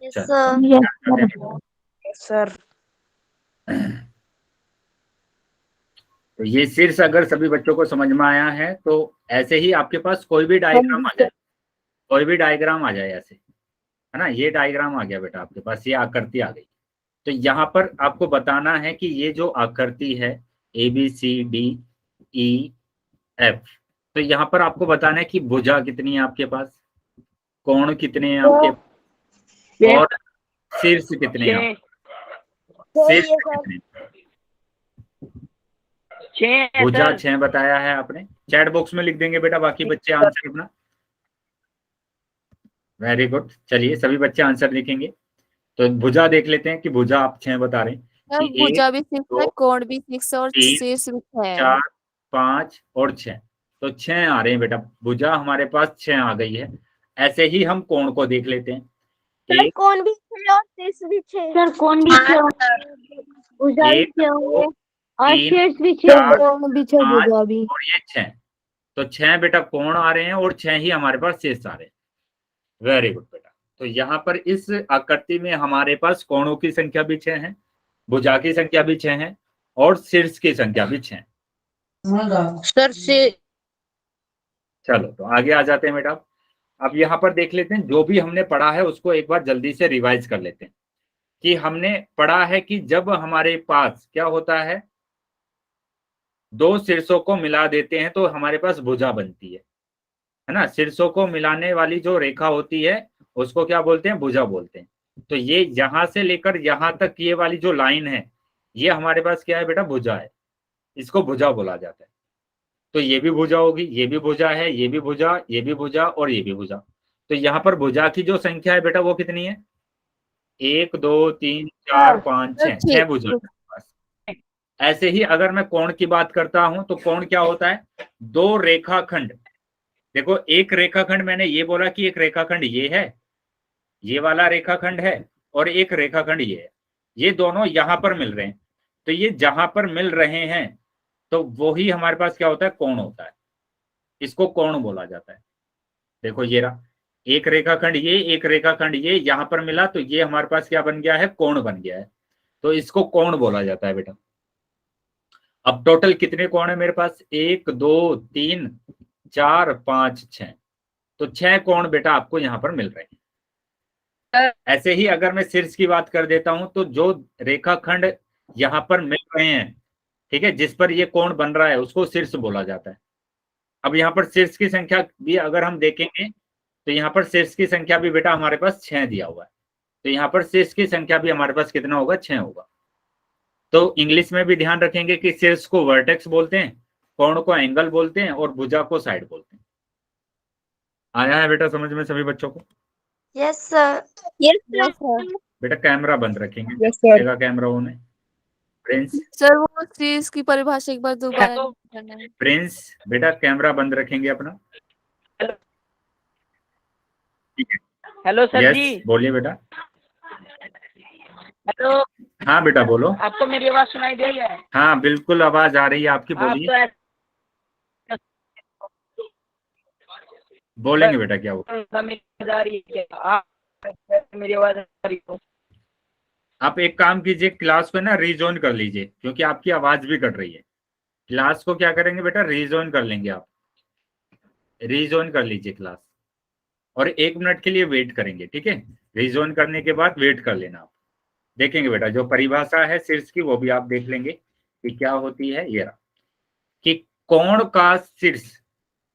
Yes sir. Yes sir. Yes sir. तो ये शीर्ष अगर सभी बच्चों को समझ में आया है तो ऐसे ही आपके पास कोई भी डायग्राम आ जाए, कोई भी डायग्राम आ जाए ऐसे, है ना, ये डायग्राम आ गया बेटा आपके पास, ये आकृति आ गई। तो यहाँ पर आपको बताना है कि ये जो आकृति है ABCDEF, तो यहाँ पर आपको बताना है कि भुजा कितनी है आपके पास, कोण कितने हैं आपके पास, और शीर्ष कितने हैं आपके पास। शीर्ष कितने, भुजा 6 बताया है आपने, चैट बॉक्स में लिख देंगे बेटा बाकी बच्चे आंसर अपना। वेरी गुड, चलिए सभी बच्चे आंसर लिखेंगे। तो भुजा देख लेते हैं कि भुजा आप 6 बता रहे हैं सर कि भुजा 1, भी 6 है, 2, कोण भी 6 और 3, शीर्ष भी 6 है। 4, 5 और 6, तो 6 आ रहे हैं बेटा, भुजा हमारे पास 6 आ गई है। ऐसे ही हम कोण को देख लेते हैं। सर कौन भी छह और शीर्ष भी छह। सर कौन भी छह भुजा भी 1, छह 2, होंगे और 3, शीर्ष भी 4, छह। कोण भी 6 5 भुजा भी। और ये 6, तो 6 बेटा कोण आ रहे हैं और 6 ही हमारे पास शीर्ष आ रहे हैं। वेरी गुड बेटा, तो यहाँ पर इस आकृति में हमारे पास कोणों की संख्या भी 6 है, भुजा की संख्या भी 6 है और शीर्ष की संख्या भी 6 है। सर से चलो तो आगे आ जाते हैं बेटा। अब यहाँ पर देख लेते हैं, जो भी हमने पढ़ा है उसको एक बार जल्दी से रिवाइज कर लेते हैं। कि हमने पढ़ा है कि जब हमारे पास क्या होता है, दो शीर्षों को मिला देते हैं तो हमारे पास भुजा बनती है ना। शीर्षों को मिलाने वाली जो रेखा होती है उसको क्या बोलते हैं, भुजा बोलते हैं। तो ये यहां से लेकर यहां तक ये वाली जो लाइन है ये हमारे पास क्या है बेटा, भुजा है, इसको भुजा बोला जाता है। तो ये भी भुजा होगी, ये भी भुजा है, ये भी भुजा, ये भी भुजा और ये भी भुजा। तो यहाँ पर भुजा की जो संख्या है बेटा वो कितनी है, 1 2 3 4 5 6, 6 भुजा है हमारे पास। ऐसे ही अगर मैं कोण की बात करता हूं तो कोण क्या होता है, दो रेखाखंड। देखो एक रेखाखंड, मैंने ये बोला कि एक रेखाखंड ये है, ये वाला रेखाखंड है, और एक रेखाखंड ये है, ये दोनों यहां पर मिल रहे हैं। तो ये जहां पर मिल रहे हैं तो वो ही हमारे पास क्या होता है, कोण होता है, इसको कोण बोला जाता है। देखो ये रहा एक रेखाखंड ये, एक रेखाखंड ये, यहां पर मिला तो ये हमारे पास क्या बन गया है, कोण बन गया है, तो इसको कोण बोला जाता है बेटा। अब टोटल कितने कोण है मेरे पास, 1 2 3 4 5 6, तो 6 कोण बेटा आपको यहां पर मिल रहे हैं। ऐसे ही अगर मैं शीर्ष की बात कर देता हूं तो जो रेखाखंड यहां पर मिल रहे हैं, ठीक है, जिस पर ये कोण बन रहा है उसको शीर्ष बोला जाता है। अब यहाँ पर शीर्ष की संख्या भी अगर हम देखेंगे तो यहाँ पर शीर्ष की संख्या भी बेटा हमारे पास 6 दिया हुआ है, तो यहाँ पर शीर्ष की संख्या भी हमारे पास कितना होगा, 6 होगा। तो इंग्लिश में भी ध्यान रखेंगे कि शीर्ष को वर्टेक्स बोलते हैं, कोण को एंगल बोलते हैं और भुजा को साइड बोलते हैं। आया है बेटा समझ में सभी बच्चों को? Yes sir. Yes yes sir. बेटा कैमरा बंद रखेंगे, यस सर। जगह कैमरा ऑन है। प्रिंस, सर वो शीर्ष की परिभाषा एक बार दोबारा करना है। प्रिंस बेटा कैमरा बंद रखेंगे अपना। हेलो सर जी। यस बोलिए बेटा। हेलो, हाँ बेटा बोलो। आपको मेरी आवाज सुनाई दे रही है? हाँ बिल्कुल आवाज आ रही है आपकी, बोलिए। आप बोलेंगे बेटा क्या वो। तो मेरी आवाज आ रही है क्या? आप मेरी आवाज आ रही हो? आप एक काम कीजिए, क्लास को ना रीजॉइन कर लीजिए, क्योंकि आपकी आवाज भी कट रही है। क्लास को क्या करेंगे बेटा, रीजॉइन कर लेंगे आप, रीजॉइन कर लीजिए क्लास, और 1 मिनट के लिए वेट करेंगे, ठीक है। रीजॉइन करने के बाद वेट कर लेना आप, देखेंगे बेटा जो परिभाषा है शीर्ष की वो भी आप देख लेंगे कि क्या होती है। ये रहा कि कोण का शीर्ष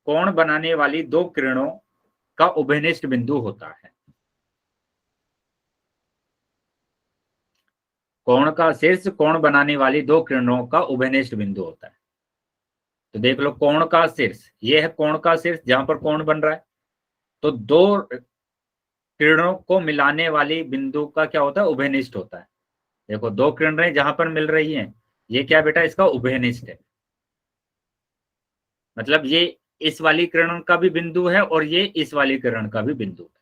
कोण बनाने वाली दो किरणों का उभयनिष्ठ बिंदु होता है। कोण का शीर्ष कोण बनाने वाली दो किरणों का उभयनिष्ठ बिंदु होता है। तो देख लो, कोण का शीर्ष, ये है कोण का शीर्ष जहां पर कोण बन रहा है, तो दो किरणों को मिलाने वाली बिंदु का क्या होता है, उभयनिष्ठ होता है। देखो दो किरणें जहां पर मिल रही हैं, ये क्या बेटा, इसका उभयनिष्ठ है, मतलब ये इस वाली किरण का भी बिंदु है और ये इस वाली किरण का भी बिंदु है,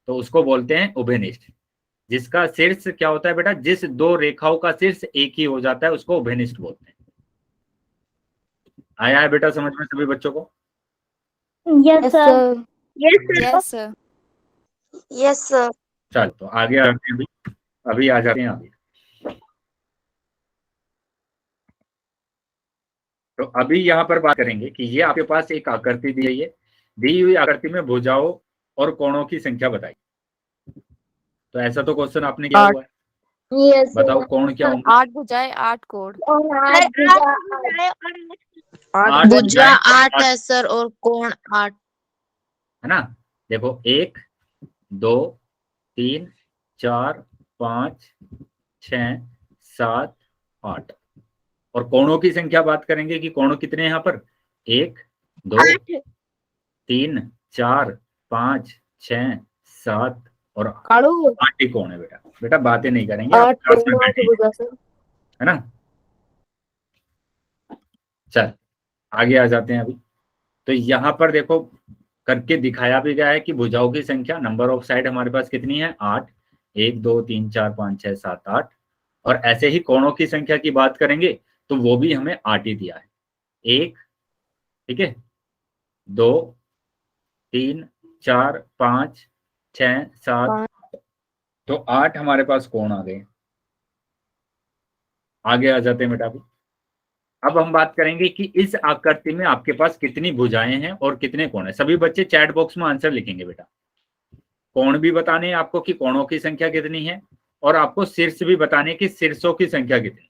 तो उसको बोलते हैं उभयनिष्ठ। जिसका शीर्ष क्या होता है बेटा, जिस दो रेखाओं का शीर्ष एक ही हो जाता है उसको उभयनिष्ठ बोलते हैं। आया है बेटा समझ में सभी बच्चों को? Yes sir. Yes sir. Yes sir. चल तो आगे आ जाते हैं, अभी आ जाते हैं आगे। तो अभी यहाँ पर बात करेंगे कि ये आपके पास एक आकृति दी गई है, दी हुई आकृति में भुजाओं और कोणों की संख्या बताइए। तो ऐसा तो क्वेश्चन आपने किया हुआ है, यस बताओ कोण क्या होंगे? 8 भुजाएं 8 कोण। आठ भुजा भुजाएं, 8 है सर और कोण 8 है ना। देखो 1 2 3 4 5 6 7 8, और कोणों की संख्या बात करेंगे कि कोण कितने हैं यहाँ पर, 1 2 3 4 5 6 7 और 8 ही कोण है बेटा। बेटा बातें नहीं करेंगे, आप क्लास में बैठिए, है ना। चल आगे आ जाते हैं अभी। तो यहाँ पर देखो करके दिखाया भी गया है कि भुजाओं की संख्या, नंबर ऑफ साइड हमारे पास कितनी है, 8, 1 2 3 4 5 6 7 8, और ऐसे ही कोणों की संख्या की बात करेंगे तो वो भी हमें 8 ही दिया है, 1, ठीक है, 2 3 4 5 6 7, तो 8 हमारे पास कोण आ गए। आगे आ जाते हैं बेटा अभी। अब हम बात करेंगे कि इस आकृति में आपके पास कितनी भुजाएं हैं और कितने कोण हैं। सभी बच्चे चैट बॉक्स में आंसर लिखेंगे बेटा। कोण भी बताने हैं आपको कि कोणों की संख्या कितनी है, और आपको शीर्ष भी बताने की शीर्षों की संख्या कितनी।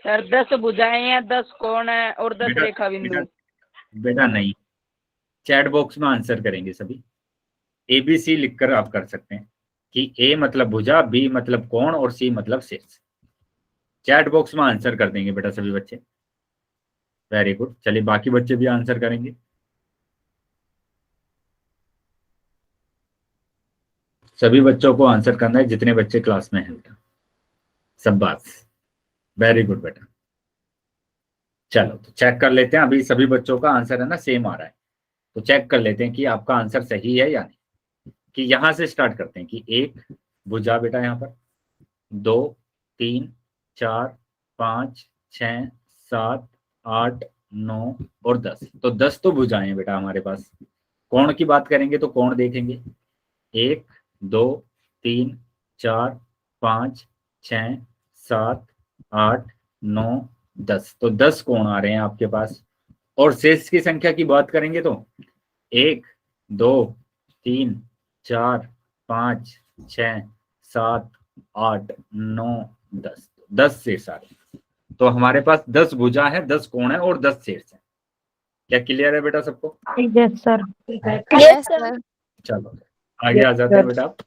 सर 10 भुजाएं हैं, 10 कोण है और 10 बेटा, रेखा बिंदु। बेटा नहीं, चैट बॉक्स में आंसर करेंगे सभी। ABC लिखकर आप कर सकते हैं कि A मतलब भुजा, B मतलब कोण और C मतलब शीर्ष। चैट बॉक्स में आंसर कर देंगे बेटा सभी बच्चे। Very good. चलिए बाकी बच्चे भी आंसर करेंगे। सभी बच्चों को आंसर करना है जितने बच्चे क्लास में हैं बेटा, सब बात। वेरी गुड बेटा। चलो तो चेक कर लेते हैं, अभी सभी बच्चों का आंसर है ना सेम आ रहा है, तो चेक कर लेते हैं कि आपका आंसर सही है या नहीं। कि यहां से स्टार्ट करते हैं कि 1 भुजा बेटा, यहाँ पर 2 3 4 5 6 7 8 9 और 10, तो 10 तो भुजाएं हैं बेटा हमारे पास। कोण की बात करेंगे तो कोण देखेंगे, 1 2 3 4 5 6 7 8 9 10, तो 10 कोण आ रहे हैं आपके पास। और शेष की संख्या की बात करेंगे तो 1 2 3 4 5 6 7 8 9 10, 10 शेष आ रहे हैं। तो हमारे पास 10 भुजा है, 10 कोण है और 10 शेष है। क्या क्लियर है बेटा सबको? Yes sir. Yes sir. चलो आगे आ जाते हैं बेटा आप।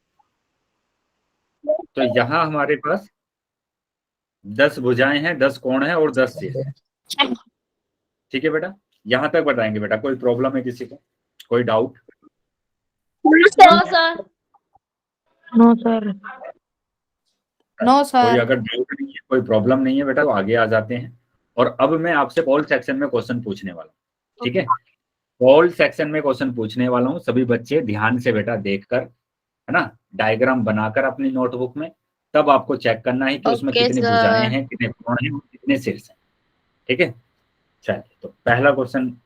तो यहाँ हमारे पास 10 भुजाएं हैं, 10 कोण है और 10 शेष है। ठीक है बेटा, यहाँ तक बताएंगे बेटा। कोई प्रॉब्लम है किसी को, कोई doubt? No sir. No sir. No कोई सर। अगर डाउट नहीं है, कोई प्रॉब्लम नहीं है बेटा, तो आगे आ जाते हैं। और अब मैं आपसे पोल सेक्शन में क्वेश्चन पूछने वाला हूँ, ठीक है। पोल सेक्शन में क्वेश्चन पूछने वाला हूँ, सभी बच्चे ध्यान से बेटा देखकर, है ना, डायग्राम बनाकर अपनी नोटबुक में, तब आपको चेक करना है कि उसमें Okay, कितनी sir. भुजाएं हैं, कितने कोण हैं और कितने शीर्ष हैं। ठीक है, चलिए तो पहला क्वेश्चन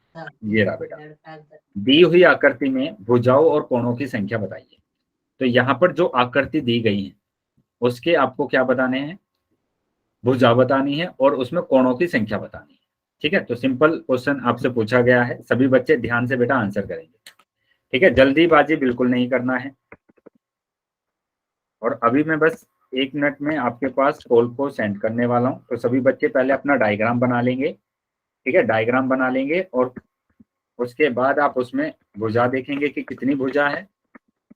ये रहा बेटा। दी हुई आकृति में भुजाओं और कोणों की संख्या बताइए। तो यहाँ पर जो आकृति दी गई है उसके आपको क्या बताने हैं, भुजा बतानी है और उसमें कोणों की संख्या बतानी है। ठीक है, तो सिंपल क्वेश्चन आपसे पूछा गया है, सभी बच्चे ध्यान से बेटा आंसर करेंगे। ठीक है, जल्दीबाजी बिल्कुल नहीं करना है। और अभी मैं बस 1 मिनट में आपके पास पोल को सेंड करने वाला हूं, तो सभी बच्चे पहले अपना डायग्राम बना लेंगे। ठीक है, डायग्राम बना लेंगे और उसके बाद आप उसमें भुजा देखेंगे कि कितनी भुजा है,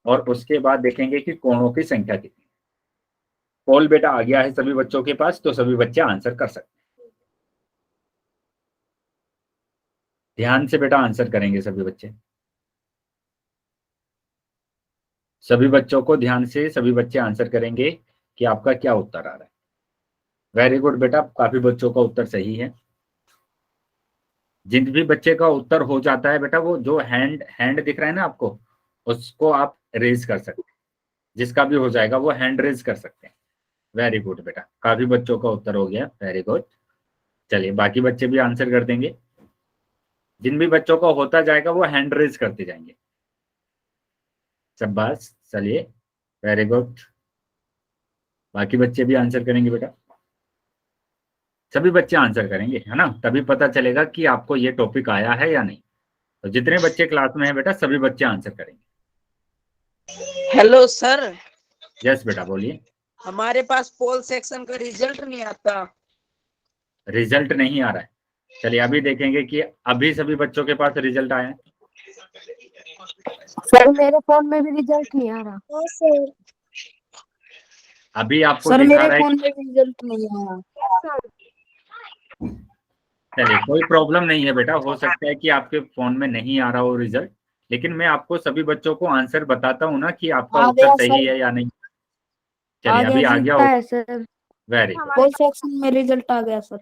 और उसके बाद देखेंगे कि कोणों की संख्या कितनी। पोल बेटा आ गया है सभी बच्चों के पास, तो सभी बच्चे आंसर कर सकते हैं। ध्यान से बेटा आंसर करेंगे सभी बच्चे। सभी बच्चों को ध्यान से, सभी बच्चे आंसर करेंगे कि आपका क्या उत्तर आ रहा है। वेरी गुड बेटा, काफी बच्चों का उत्तर सही है। जिन भी बच्चे का उत्तर हो जाता है बेटा, वो जो हैंड दिख रहा है ना आपको, उसको आप रेज कर सकते हैं। जिसका भी हो जाएगा वो हैंड रेज कर सकते हैं। वेरी गुड बेटा, काफी बच्चों का उत्तर हो गया, वेरी गुड। चलिए बाकी बच्चे भी आंसर कर देंगे। जिन भी बच्चों का होता जाएगा वो हैंड रेज करते जाएंगे। शाबाश, चलिए वेरी गुड। बाकी बच्चे भी आंसर करेंगे बेटा, सभी बच्चे आंसर करेंगे, है ना, तभी पता चलेगा कि आपको ये टॉपिक आया है या नहीं। तो जितने बच्चे क्लास में हैं बेटा, सभी बच्चे आंसर करेंगे। हेलो सर, यस बेटा बोलिए। हमारे पास पोल सेक्शन का रिजल्ट नहीं आता। रिजल्ट नहीं आ रहा है, चलिए अभी देखेंगे कि अभी सभी बच्चों के पास रिजल्ट आया है। सर मेरे फोन में भी रिजल्ट नहीं आ रहा। हाँ सर। अभी आपको सर दिखा मेरे रहा है। फोन में रिजल्ट नहीं आया। चलिए कोई प्रॉब्लम नहीं है बेटा, हो सकता है कि आपके फोन में नहीं आ रहा हो रिजल्ट, लेकिन मैं आपको सभी बच्चों को आंसर बताता हूँ ना कि आपका आ उत्तर गया सही सर, है या नहीं। आ चलिए अभी गया, आ गया जीता हो, है सर। वेरी गुड, पोल सेक्शन में रिजल्ट आ गया सर।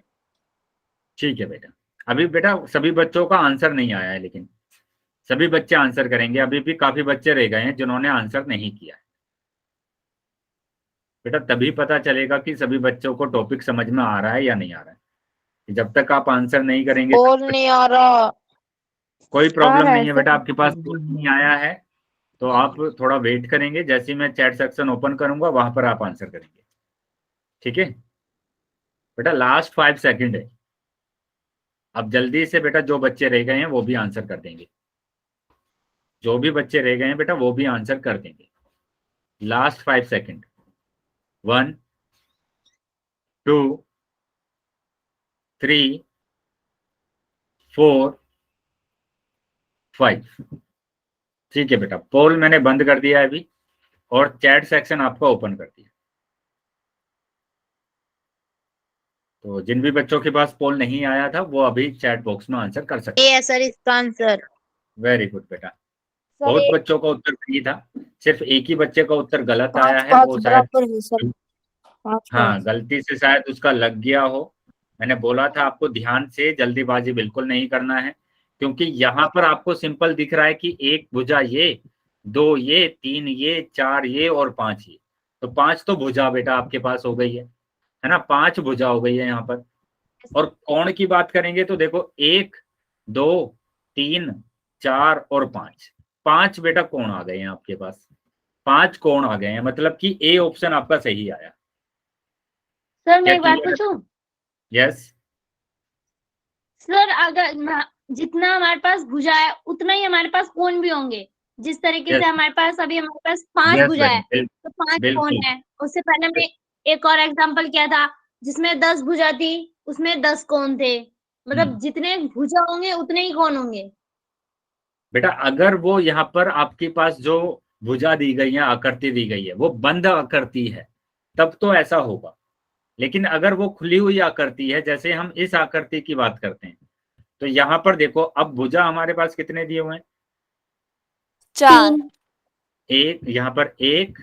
ठीक है बेटा। अभी बेटा सभी बच्चों का आंसर नहीं आया है, लेकिन सभी बच्चे आंसर करेंगे। अभी भी काफी बच्चे रह गए हैं जिन्होंने आंसर नहीं किया है बेटा, तभी पता चलेगा कि सभी बच्चों को टॉपिक समझ में आ रहा है या नहीं आ रहा है। जब तक आप आंसर नहीं करेंगे, पोल नहीं आ रहा। कोई आ प्रॉब्लम रहा है नहीं है सर। बेटा, आपके पास पोल नहीं आया है तो आप थोड़ा वेट करेंगे, जैसे ही मैं चैट सेक्शन ओपन करूंगा वहां पर आप आंसर करेंगे। ठीक है बेटा, लास्ट 5 सेकंड है। अब जल्दी से बेटा, जो बच्चे रह गए हैं वो भी आंसर कर देंगे। जो भी बच्चे रह गए हैं बेटा वो भी आंसर कर देंगे। Last 5 second, 1 2 3 4 5। ठीक है बेटा, पोल मैंने बंद कर दिया है अभी, और चैट सेक्शन आपका ओपन कर दिया। तो जिन भी बच्चों के पास पोल नहीं आया था वो अभी चैट बॉक्स में आंसर कर सकते ये है सर इसका आंसर। हैं। वेरी गुड बेटा, बहुत बच्चों का उत्तर सही था, सिर्फ एक ही बच्चे का उत्तर गलत आया है, 5-5 वो शायद बराबर है सर। 5-5। हाँ गलती से शायद उसका लग गया हो। मैंने बोला था आपको ध्यान से, जल्दीबाजी बिल्कुल नहीं करना है, क्योंकि यहाँ पर आपको सिंपल दिख रहा है कि 1 भुजा ये, 2 ये, 3 ये, 4 ये और 5 ये। तो 5 तो भुजा बेटा आपके पास हो गई है ना, 5 भुजा हो गई है यहाँ पर। और कोण की बात करेंगे तो देखो 1 2 3 4 और 5, 5 बेटा कोण आ गए हैं आपके पास, 5 कोण आ गए हैं, मतलब कि ए ऑप्शन आपका सही आया। सर मैं क्या एक बात clear है? पूछूं? यस सर अगर जितना हमारे पास भुजा है उतना ही हमारे पास कोण भी होंगे। जिस तरीके Yes. से हमारे पास अभी हमारे पास 5 यस भुजा है बेटा, तो 5 बिल्कुल। कोण है। उससे पहले मैं एक और एग्जांपल किया था जिसमें 10 भुजा थी, उसमें 10 कोण थे। मतलब जितने भुजा होंगे उतने ही कोण होंगे। बेटा अगर वो यहाँ पर आपके पास जो भुजा दी गई है, आकृति दी गई है, वो बंद आकृति है, तब तो ऐसा होगा। लेकिन अगर वो खुली हुई आकृति है, जैसे हम इस आकृति की बात करते हैं, तो यहाँ पर देखो अब भुजा हमारे पास कितने दिए हुए हैं, 4। एक, यहाँ पर 1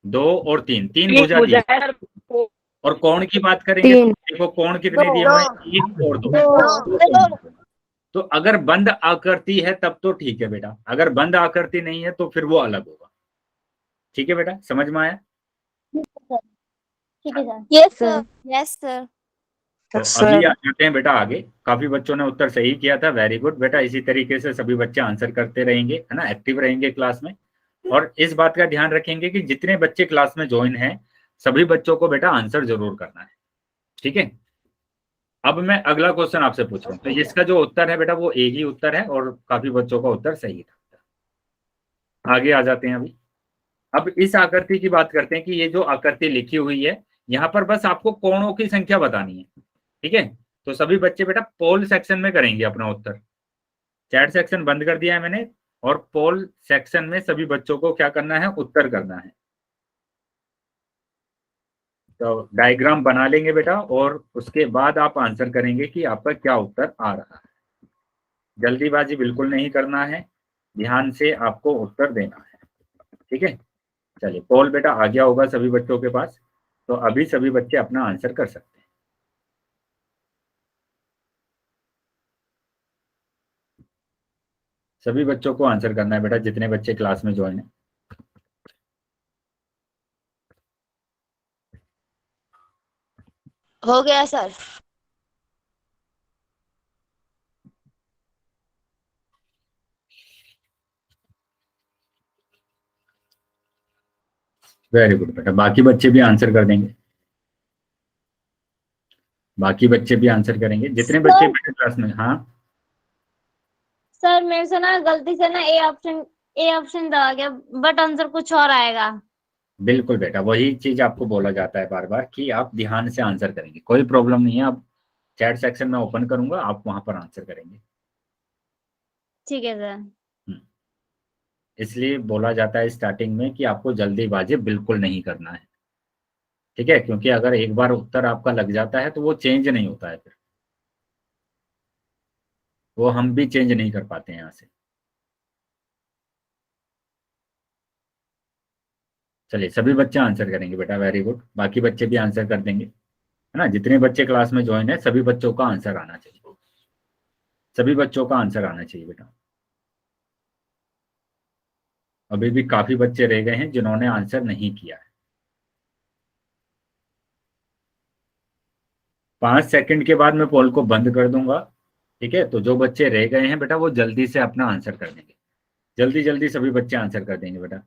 2 और 3, 3 एक भुजा भुजा दिए। है सर। और कोण की बात करेंगे तो 3। देखो कोण कितने दिए हुए हैं, 1 और 2। तो अगर बंद आकृति है तब तो ठीक है बेटा, अगर बंद आकृति नहीं है तो फिर वो अलग होगा। ठीक है बेटा, समझ में आया? ठीक है sir. Yes sir. Yes sir. तो अभी आ जाते हैं बेटा आगे। काफी बच्चों ने उत्तर सही किया था, वेरी गुड बेटा। इसी तरीके से सभी बच्चे आंसर करते रहेंगे, है ना, एक्टिव रहेंगे क्लास में। और इस बात का ध्यान रखेंगे कि जितने बच्चे क्लास में ज्वाइन हैं सभी बच्चों को बेटा आंसर जरूर करना है, ठीक है। अब मैं अगला क्वेश्चन आपसे पूछ रहा हूँ, तो इसका जो उत्तर है बेटा वो एक ही उत्तर है और काफी बच्चों का उत्तर सही था। आगे आ जाते हैं अभी। अब इस आकृति की बात करते हैं कि ये जो आकृति लिखी हुई है यहाँ पर बस आपको कोणों की संख्या बतानी है, ठीक है। तो सभी बच्चे बेटा पोल सेक्शन में करेंगे अपना उत्तर। चैट सेक्शन बंद कर दिया है मैंने और पोल सेक्शन में सभी बच्चों को क्या करना है, उत्तर करना है। तो डायग्राम बना लेंगे बेटा और उसके बाद आप आंसर करेंगे कि आपका क्या उत्तर आ रहा है। जल्दीबाजी बिल्कुल नहीं करना है, ध्यान से आपको उत्तर देना है, ठीक है। चलिए पोल बेटा आ गया होगा सभी बच्चों के पास, तो अभी सभी बच्चे अपना आंसर कर सकते हैं। सभी बच्चों को आंसर करना है बेटा, जितने बच्चे क्लास में ज्वाइन है। हो गया सर। वेरी गुड बेटा, बाकी बच्चे भी आंसर कर देंगे, बाकी बच्चे भी आंसर करेंगे जितने बच्चे बेटा क्लास में। हाँ सर मेरे से ना गलती से ना ए ऑप्शन दबा गया, बट आंसर कुछ और आएगा। बिल्कुल बेटा, वही चीज आपको बोला जाता है बार बार कि आप ध्यान से आंसर करेंगे, कोई प्रॉब्लम नहीं है। आप चैट सेक्शन में ओपन करूंगा, आप वहां पर आंसर करेंगे। ठीक है सर। इसलिए बोला जाता है स्टार्टिंग में कि आपको जल्दीबाजी बिल्कुल नहीं करना है, ठीक है, क्योंकि अगर एक बार उत्तर आपका लग जाता है तो वो चेंज नहीं होता है, फिर वो हम भी चेंज नहीं कर पाते हैं यहाँ से। चलिए सभी बच्चे आंसर करेंगे बेटा, वेरी गुड। बाकी बच्चे भी आंसर कर देंगे, है ना। जितने बच्चे क्लास में ज्वाइन है सभी बच्चों का आंसर आना चाहिए, सभी बच्चों का आंसर आना चाहिए बेटा। अभी भी काफी बच्चे रह गए हैं जिन्होंने आंसर नहीं किया है। 5 सेकंड के बाद मैं पोल को बंद कर दूंगा, ठीक है। तो जो बच्चे रह गए हैं बेटा वो जल्दी से अपना आंसर कर देंगे, जल्दी जल्दी सभी बच्चे आंसर कर देंगे बेटा।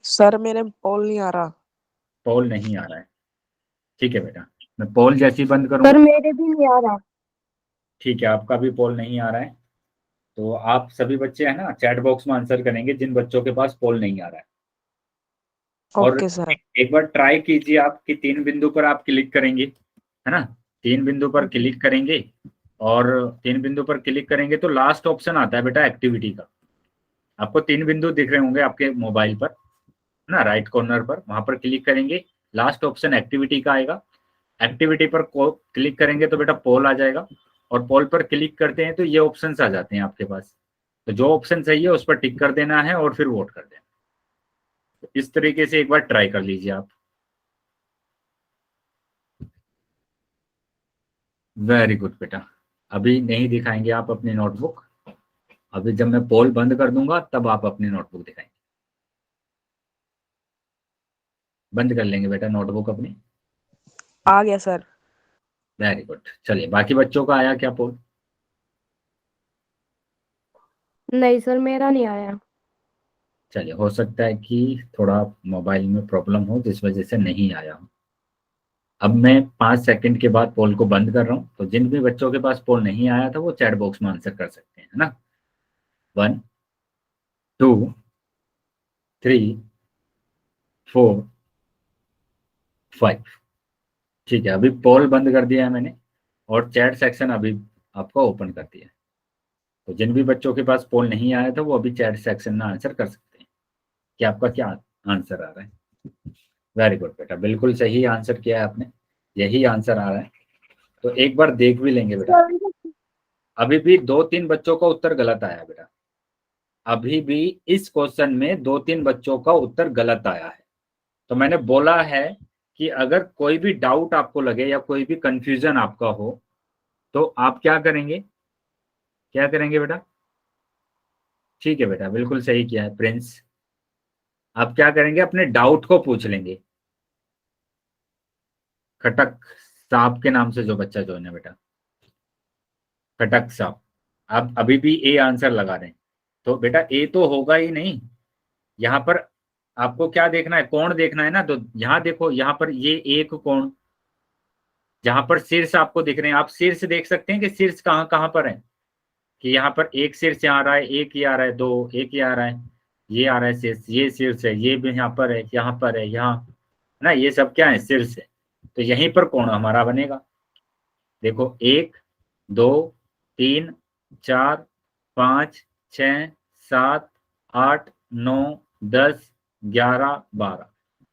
सर मेरे पोल नहीं आ रहा। पोल नहीं आ रहा है, ठीक है बेटा। मैं पोल जैसे ही बंद करूंगा, सर मेरे भी नहीं आ रहा। ठीक है, आपका भी पोल नहीं आ रहा है। तो आप सभी बच्चे हैं ना चैट बॉक्स में आंसर करेंगे जिन बच्चों के पास पोल नहीं आ रहा है। और ओके सर। एक बार ट्राई कीजिए आप कि 3 बिंदु पर आप क्लिक करेंगे, है ना। 3 बिंदु पर क्लिक करेंगे और 3 बिंदु पर क्लिक करेंगे तो लास्ट ऑप्शन आता है बेटा एक्टिविटी का। आपको 3 बिंदु दिख रहे होंगे आपके मोबाइल पर, है ना, राइट कॉर्नर पर। वहां पर क्लिक करेंगे, लास्ट ऑप्शन एक्टिविटी का आएगा। एक्टिविटी पर क्लिक करेंगे तो बेटा पोल आ जाएगा और पोल पर क्लिक करते हैं तो ये ऑप्शन आ जाते हैं आपके पास। तो जो ऑप्शन सही है उस पर टिक कर देना है और फिर वोट कर देना। तो इस तरीके से एक बार ट्राई कर लीजिए आप। वेरी गुड बेटा, अभी नहीं दिखाएंगे आप अपनी नोटबुक, अभी जब मैं पोल बंद कर दूंगा तब आप अपनी नोटबुक दिखाएंगे। बंद कर लेंगे बेटा नोटबुक अपनी। आ गया सर। Very good. चलिए बाकी बच्चों का आया क्या पोल? नहीं सर मेरा नहीं आया। चलिए हो सकता है कि थोड़ा मोबाइल में प्रॉब्लम हो जिस वजह से नहीं आया हो। अब मैं 5 सेकंड के बाद पोल को बंद कर रहा हूं, तो जिन भी बच्चों के पास पोल नहीं आया था वो चैट बॉक्स में आंसर कर सकते हैं, है ना। 1 2 3 4 5, ठीक है। अभी पोल बंद कर दिया है मैंने और चैट सेक्शन अभी आपको ओपन कर दिया है। तो जिन भी बच्चों के पास पोल नहीं आया था वो अभी चैट सेक्शन में आंसर कर सकते हैं कि आपका क्या आंसर आ रहा है। वेरी गुड बेटा, बिल्कुल सही आंसर किया है आपने, यही आंसर आ रहा है। तो एक बार देख भी लेंगे बेटा। अभी भी 2-3 बच्चों का उत्तर गलत आया बेटा, अभी भी इस क्वेश्चन में 2-3 बच्चों का उत्तर गलत आया है। तो मैंने बोला है कि अगर कोई भी डाउट आपको लगे या कोई भी कंफ्यूजन आपका हो तो आप क्या करेंगे, क्या करेंगे बेटा? ठीक है बेटा, बिल्कुल सही किया है प्रिंस। आप क्या करेंगे, अपने डाउट को पूछ लेंगे। खटक साहब के नाम से जो बच्चा जो है बेटा, खटक साहब, आप अभी भी ए आंसर लगा रहे हैं। तो बेटा ए तो होगा ही नहीं, यहाँ पर आपको क्या देखना है, कोण देखना है ना। तो यहाँ देखो, यहाँ पर ये एक कोण, जहां पर शीर्ष आपको दिख रहे हैं, आप शीर्ष देख सकते हैं कि शीर्ष कहाँ कहाँ पर है, कि यहाँ पर एक शीर्ष यहाँ आ रहा है, एक ही आ रहा है, दो, एक ही आ रहा है, ये आ रहा है शीर्ष, ये शीर्ष है, ये भी यहाँ पर है, यहाँ पर है, यहाँ ना, ये सब क्या है, शीर्ष है। तो यहीं पर कोण हमारा बनेगा। देखो 1 2 3 4 5 6 7 8 9 10 11 12,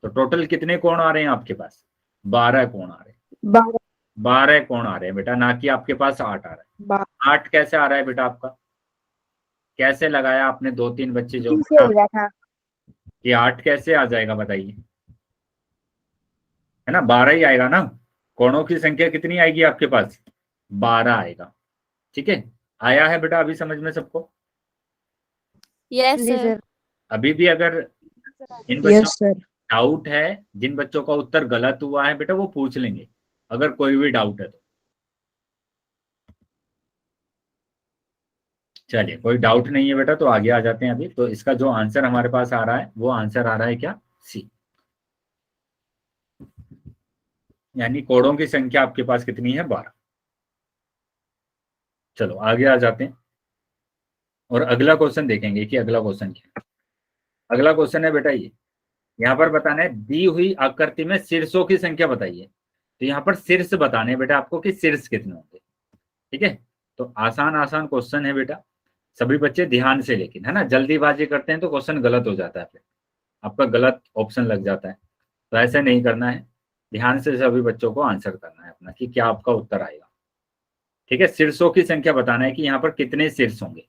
तो टोटल कितने कोण आ रहे हैं आपके पास? 12 कोण आ रहे हैं। 12 कोण आ रहे हैं बेटा, ना कि आपके पास 8 आ रहा है। 8 कैसे आ रहा है बेटा आपका? कैसे लगाया आपने? 2-3 बच्चे जो ये 8 कैसे आ जाएगा बताइए, है ना? 12 ही आएगा ना। कोणों की संख्या कितनी आएगी आपके पास? 12 आएगा। ठीक है, आया है बेटा अभी समझ में सबको? यस जी सर। सर। अभी भी अगर इन यस बच्चों सर। डाउट है, जिन बच्चों का उत्तर गलत हुआ है बेटा, वो पूछ लेंगे अगर कोई भी डाउट है तो। चलिए, कोई डाउट नहीं है बेटा तो आगे आ जाते हैं अभी। तो इसका जो आंसर हमारे पास आ रहा है वो आंसर आ रहा है क्या? सी, यानी कोणों की संख्या आपके पास कितनी है? 12। चलो आगे आ जाते हैं और अगला क्वेश्चन देखेंगे कि अगला क्वेश्चन क्या है। अगला क्वेश्चन है बेटा ये, यहाँ पर बताना है दी हुई आकृति में शीर्षों की संख्या बताइए। तो यहाँ पर शीर्ष बताने हैं बेटा आपको कि शीर्ष कितने होंगे। ठीक है, तो आसान आसान क्वेश्चन है बेटा, सभी बच्चे ध्यान से, लेकिन है ना, जल्दीबाजी करते हैं तो क्वेश्चन गलत हो जाता है, फिर आपका गलत ऑप्शन लग जाता है। तो ऐसा नहीं करना है, ध्यान से सभी बच्चों को आंसर करना है अपना कि क्या आपका उत्तर आएगा। ठीक है, शीर्षों की संख्या बताना है कि यहाँ पर कितने शीर्ष होंगे।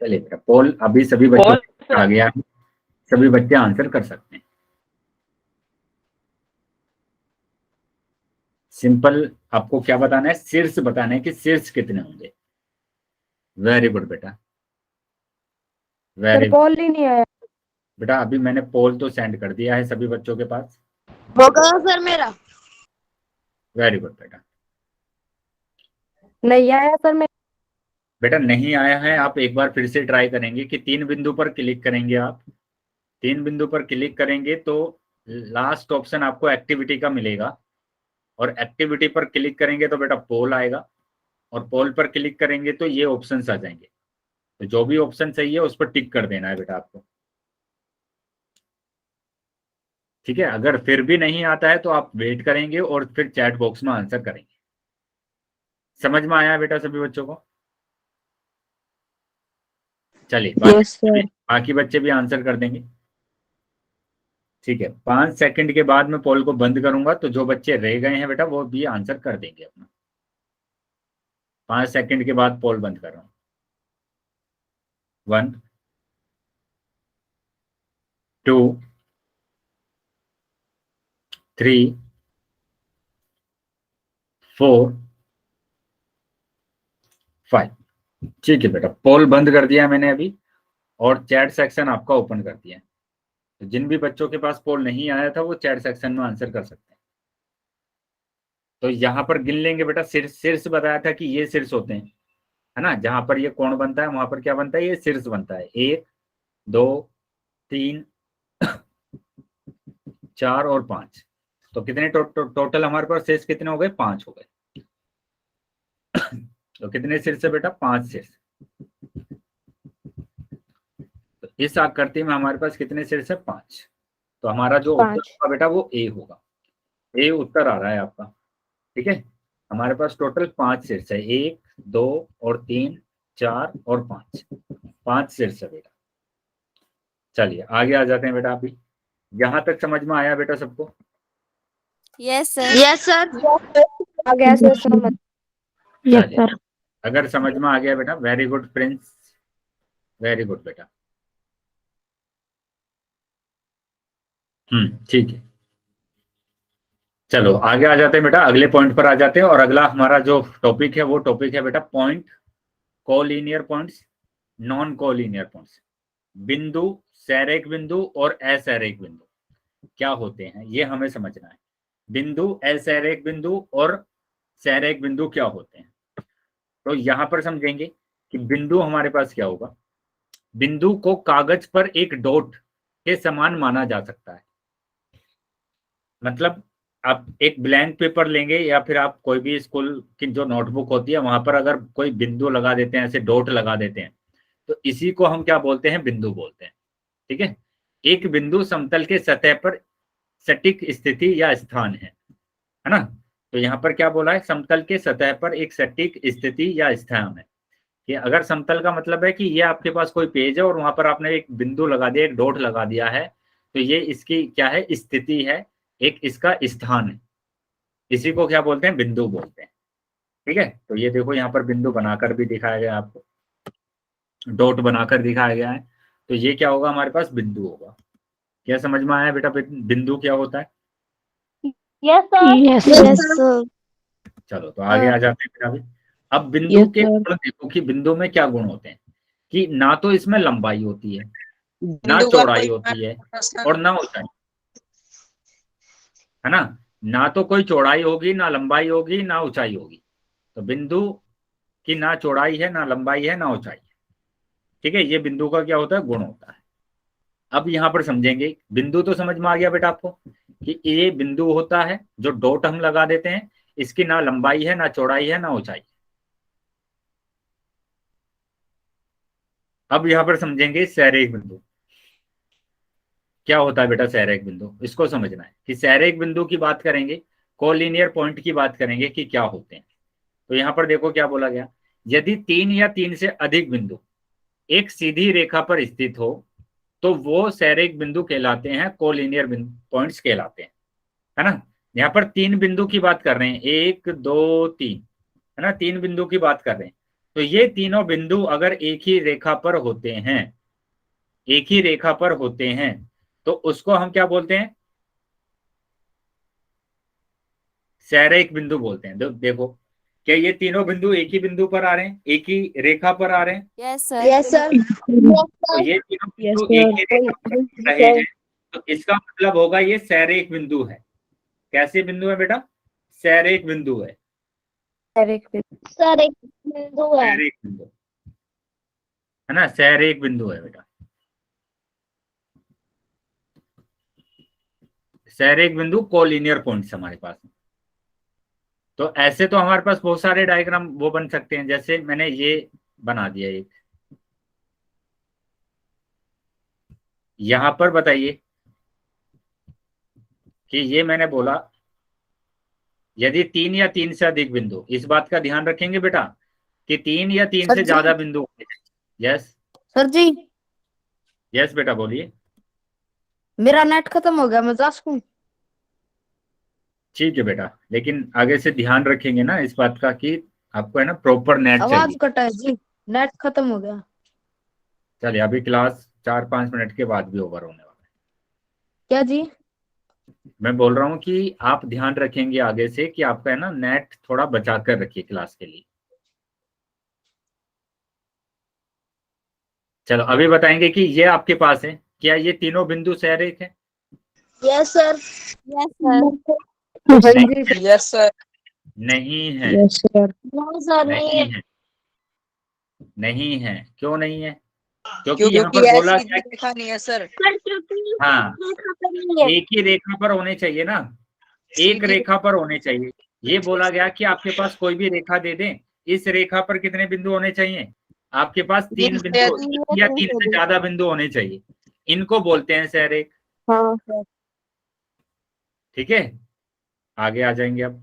चलिए बेटा, पोल अभी सभी बच्चों पोल आ गया है, सभी बच्चे आंसर कर सकते हैं। सिंपल आपको क्या बताना है? शीर्ष बताना है कि शीर्ष कितने होंगे। वेरी गुड बेटा, वेरी गुड कॉल ही नहीं आया। बेटा। अभी मैंने पोल तो सेंड कर दिया है सभी बच्चों के पास। हो गया सर मेरा। वेरी गुड बेटा। नहीं आया सर। मैं बेटा नहीं आया है, आप एक बार फिर से ट्राई करेंगे कि 3 बिंदु पर क्लिक करेंगे। आप 3 बिंदु पर क्लिक करेंगे तो लास्ट ऑप्शन आपको एक्टिविटी का मिलेगा, और एक्टिविटी पर क्लिक करेंगे तो बेटा पोल आएगा, और पोल पर क्लिक करेंगे तो ये ऑप्शंस आ जाएंगे। तो जो भी ऑप्शन सही है उस पर टिक कर देना है बेटा आपको। ठीक है, अगर फिर भी नहीं आता है तो आप वेट करेंगे और फिर चैट बॉक्स में आंसर करेंगे। समझ में आया बेटा सभी बच्चों को? चलिए यस सर। बाकी बच्चे भी आंसर कर देंगे। ठीक है, 5 सेकंड के बाद मैं पोल को बंद करूंगा, तो जो बच्चे रह गए हैं बेटा वो भी आंसर कर देंगे अपना। 5 सेकंड के बाद पोल बंद कर रहा हूं। 1 2 3 4 5। ठीक है बेटा, पोल बंद कर दिया मैंने अभी, और चैट सेक्शन आपका ओपन कर दिया है। तो जिन भी बच्चों के पास पोल नहीं आया था वो चैट सेक्शन में आंसर कर सकते हैं। तो यहाँ पर गिन लेंगे बेटा, शीर्ष शीर्ष बताया था कि ये शीर्ष होते हैं, है ना। जहां पर ये कोण बनता है वहां पर क्या बनता है? ये शीर्ष बनता है। 1 2 3 4 और 5। तो कितने टोटल हमारे पास शीर्ष कितने हो गए? 5 हो गए। तो कितने शीर्ष है बेटा? 5 शीर्ष। तो इस आकृति में हमारे पास कितने शीर्ष है? 5। तो हमारा जो उत्तर होगा बेटा वो ए होगा। ए उत्तर आ रहा है आपका। ठीक है, हमारे पास टोटल 5 शीर्ष है। 1 2 और 3 4 और 5। 5 शीर्ष है बेटा। चलिए आगे आ जाते हैं बेटा। अभी यहां तक समझ में आया बेटा सबको? Yes sir. Yes sir. आ गया सर समझ। यस चलिए, सर। अगर समझ में आ गया बेटा, very good Prince, very good बेटा। ठीक है, चलो आगे आ जाते हैं बेटा, अगले पॉइंट पर आ जाते हैं। और अगला हमारा जो टॉपिक है वो टॉपिक है बेटा point, collinear points, non collinear points. बिंदु, सैरेक बिंदु और असैरेक बिंदु क्या होते हैं ये हमें समझना है। बिंदु, असैरेक बिंदु और सैरेख बिंदु क्या होते हैं। तो यहाँ पर समझेंगे कि बिंदु हमारे पास क्या होगा। बिंदु को कागज पर एक डॉट के समान माना जा सकता है। मतलब आप एक ब्लैंक पेपर लेंगे या फिर आप कोई भी स्कूल की जो नोटबुक होती है वहां पर अगर कोई बिंदु लगा देते हैं, ऐसे डॉट लगा देते हैं, तो इसी को हम क्या बोलते हैं, बिंदु बोलते हैं। ठीक है, एक बिंदु समतल के सतह पर सटीक स्थिति या स्थान है ना। तो यहाँ पर क्या बोला है, समतल के सतह पर एक सटीक स्थिति या स्थान है। कि अगर समतल का मतलब है कि ये आपके पास कोई पेज है और वहां पर आपने एक बिंदु लगा दिया, एक डॉट लगा दिया है, तो ये इसकी क्या है, स्थिति है, एक इसका स्थान है। इसी को क्या बोलते हैं, बिंदु बोलते हैं। ठीक है, तो ये देखो यहाँ पर बिंदु बनाकर भी दिखाया गया आपको, डॉट बनाकर दिखाया गया है। तो ये क्या होगा, हमारे पास बिंदु होगा। क्या समझ में आया बेटा बिंदु क्या होता है। Yes sir. Yes yes sir. चलो तो आगे आ जाते हैं बेटा अभी। अब बिंदु Yes, के sir. गुण देखो कि बिंदु में क्या गुण होते हैं, कि ना तो इसमें लंबाई होती है, ना बिंदु का चौड़ाई कोई होती है प्रश्न और ना ऊंचाई, है ना। ना तो कोई चौड़ाई होगी, ना लंबाई होगी, ना ऊंचाई होगी। तो बिंदु की ना चौड़ाई है, ना लंबाई है, ना ऊंचाई है। ठीक है, ये बिंदु का क्या होता है, गुण होता है। अब यहाँ पर समझेंगे, बिंदु तो समझ में आ गया बेटा आपको कि ये बिंदु होता है जो डॉट हम लगा देते हैं, इसकी ना लंबाई है, ना चौड़ाई है, ना ऊंचाई। अब यहाँ पर समझेंगे सैरेख बिंदु क्या होता है बेटा। सैरेख बिंदु इसको समझना है कि सैरेख बिंदु की बात करेंगे, कोलिनियर पॉइंट की बात करेंगे कि क्या होते हैं। तो यहाँ पर देखो क्या बोला गया, यदि 3 या 3 से अधिक बिंदु एक सीधी रेखा पर स्थित हो तो वो सैरेख बिंदु कहलाते हैं, कोलिनियर पॉइंट्स कहलाते हैं, है ना। यहाँ पर 3 बिंदु की बात कर रहे हैं, 1 2 3, है ना, 3 बिंदु की बात कर रहे हैं। तो ये तीनों बिंदु अगर एक ही रेखा पर होते हैं, एक ही रेखा पर होते हैं, तो उसको हम क्या बोलते हैं, सैरेख बिंदु बोलते हैं। देखो क्या ये तीनों बिंदु एक ही बिंदु पर आ रहे हैं, एक ही रेखा पर आ रहे हैं। Yes sir. Yes sir. तो ये तीनों Yes, बिंदु एक ही sir. रेखा पर आ रहे हैं, तो इसका मतलब होगा ये सैरेख बिंदु है। कैसे बिंदु है बेटा, सैरेख बिंदु है। सर एक बिंदु है। सैरेख बिंदु है ना, सैरेख बिंदु है बेटा। सैरेख बिंदु कोलिनियर पॉइंट्स हमारे पास। तो ऐसे तो हमारे पास बहुत सारे डायग्राम वो बन सकते हैं, जैसे मैंने ये बना दिया एक, यहां पर बताइए कि ये मैंने बोला यदि 3 या 3 से अधिक बिंदु, इस बात का ध्यान रखेंगे बेटा कि 3 या 3 से ज्यादा बिंदु होने चाहिए। यस सर जी, यस बेटा बोलिए। मेरा नेट खत्म हो गया, मैं जा सकूं? ठीक है बेटा, लेकिन आगे से ध्यान रखेंगे ना इस बात का कि आपको है ना प्रॉपर नेट आवाज चाहिए। कटा है जी, नेट खत्म हो गया। चलिए अभी क्लास 4-5 मिनट के बाद भी ओवर होने वाला है। क्या जी? मैं बोल रहा हूँ कि आप ध्यान रखेंगे आगे से कि आपका है ना नेट थोड़ा बचा कर रखिए क्लास के लिए। चलो अभी बताएंगे कि ये आपके पास है, क्या ये तीनों बिंदु सैरेख है। Yes sir. Yes sir. Yes sir. नहीं है, Yes, sir. नो सर नहीं नहीं है। है, नहीं है। क्यों नहीं है, क्योंकि क्यों, यहाँ क्योंकि पर बोला ऐसी क्या, रेखा नहीं है सर। सर क्योंकि हाँ रेखा पर नहीं है। एक ही रेखा पर होने चाहिए ना, एक सीधी रेखा पर होने चाहिए। ये बोला गया कि आपके पास कोई भी रेखा दे दें, इस रेखा पर कितने बिंदु होने चाहिए, आपके पास 3 से बिंदु अधिक। या 3 से ज्यादा बिंदु होने चाहिए। इनको बोलते हैं सैरेख। हाँ सर। ठीक है, आगे आ जाएंगे अब।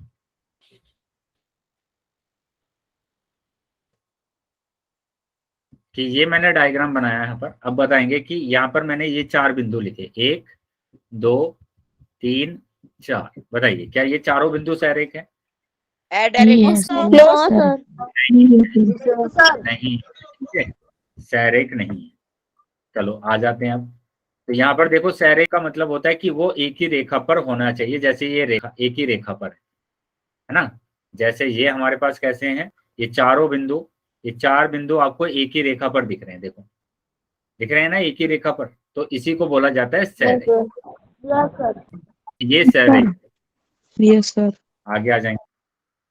कि ये मैंने डायग्राम बनाया यहाँ पर। अब बताएंगे कि यहाँ पर मैंने ये 4 बिंदु लिखे, 1 2 3 4। बताइए क्या ये चारों बिंदु सैरेख है। Yes, no sir. नहीं, ठीक है, सैरेख नहीं है। चलो आ जाते हैं अब। तो यहाँ पर देखो सैरेख का मतलब होता है कि वो एक ही रेखा पर होना चाहिए, जैसे ये रेखा एक ही रेखा पर है ना। जैसे ये हमारे पास कैसे हैं, ये चारों बिंदु, ये 4 बिंदु आपको एक ही रेखा पर दिख रहे हैं। देखो दिख रहे हैं ना एक ही रेखा पर, तो इसी को बोला जाता है सैरेख। Yes sir. ये सैरेख। Yes, sir. आगे आ जाएंगे।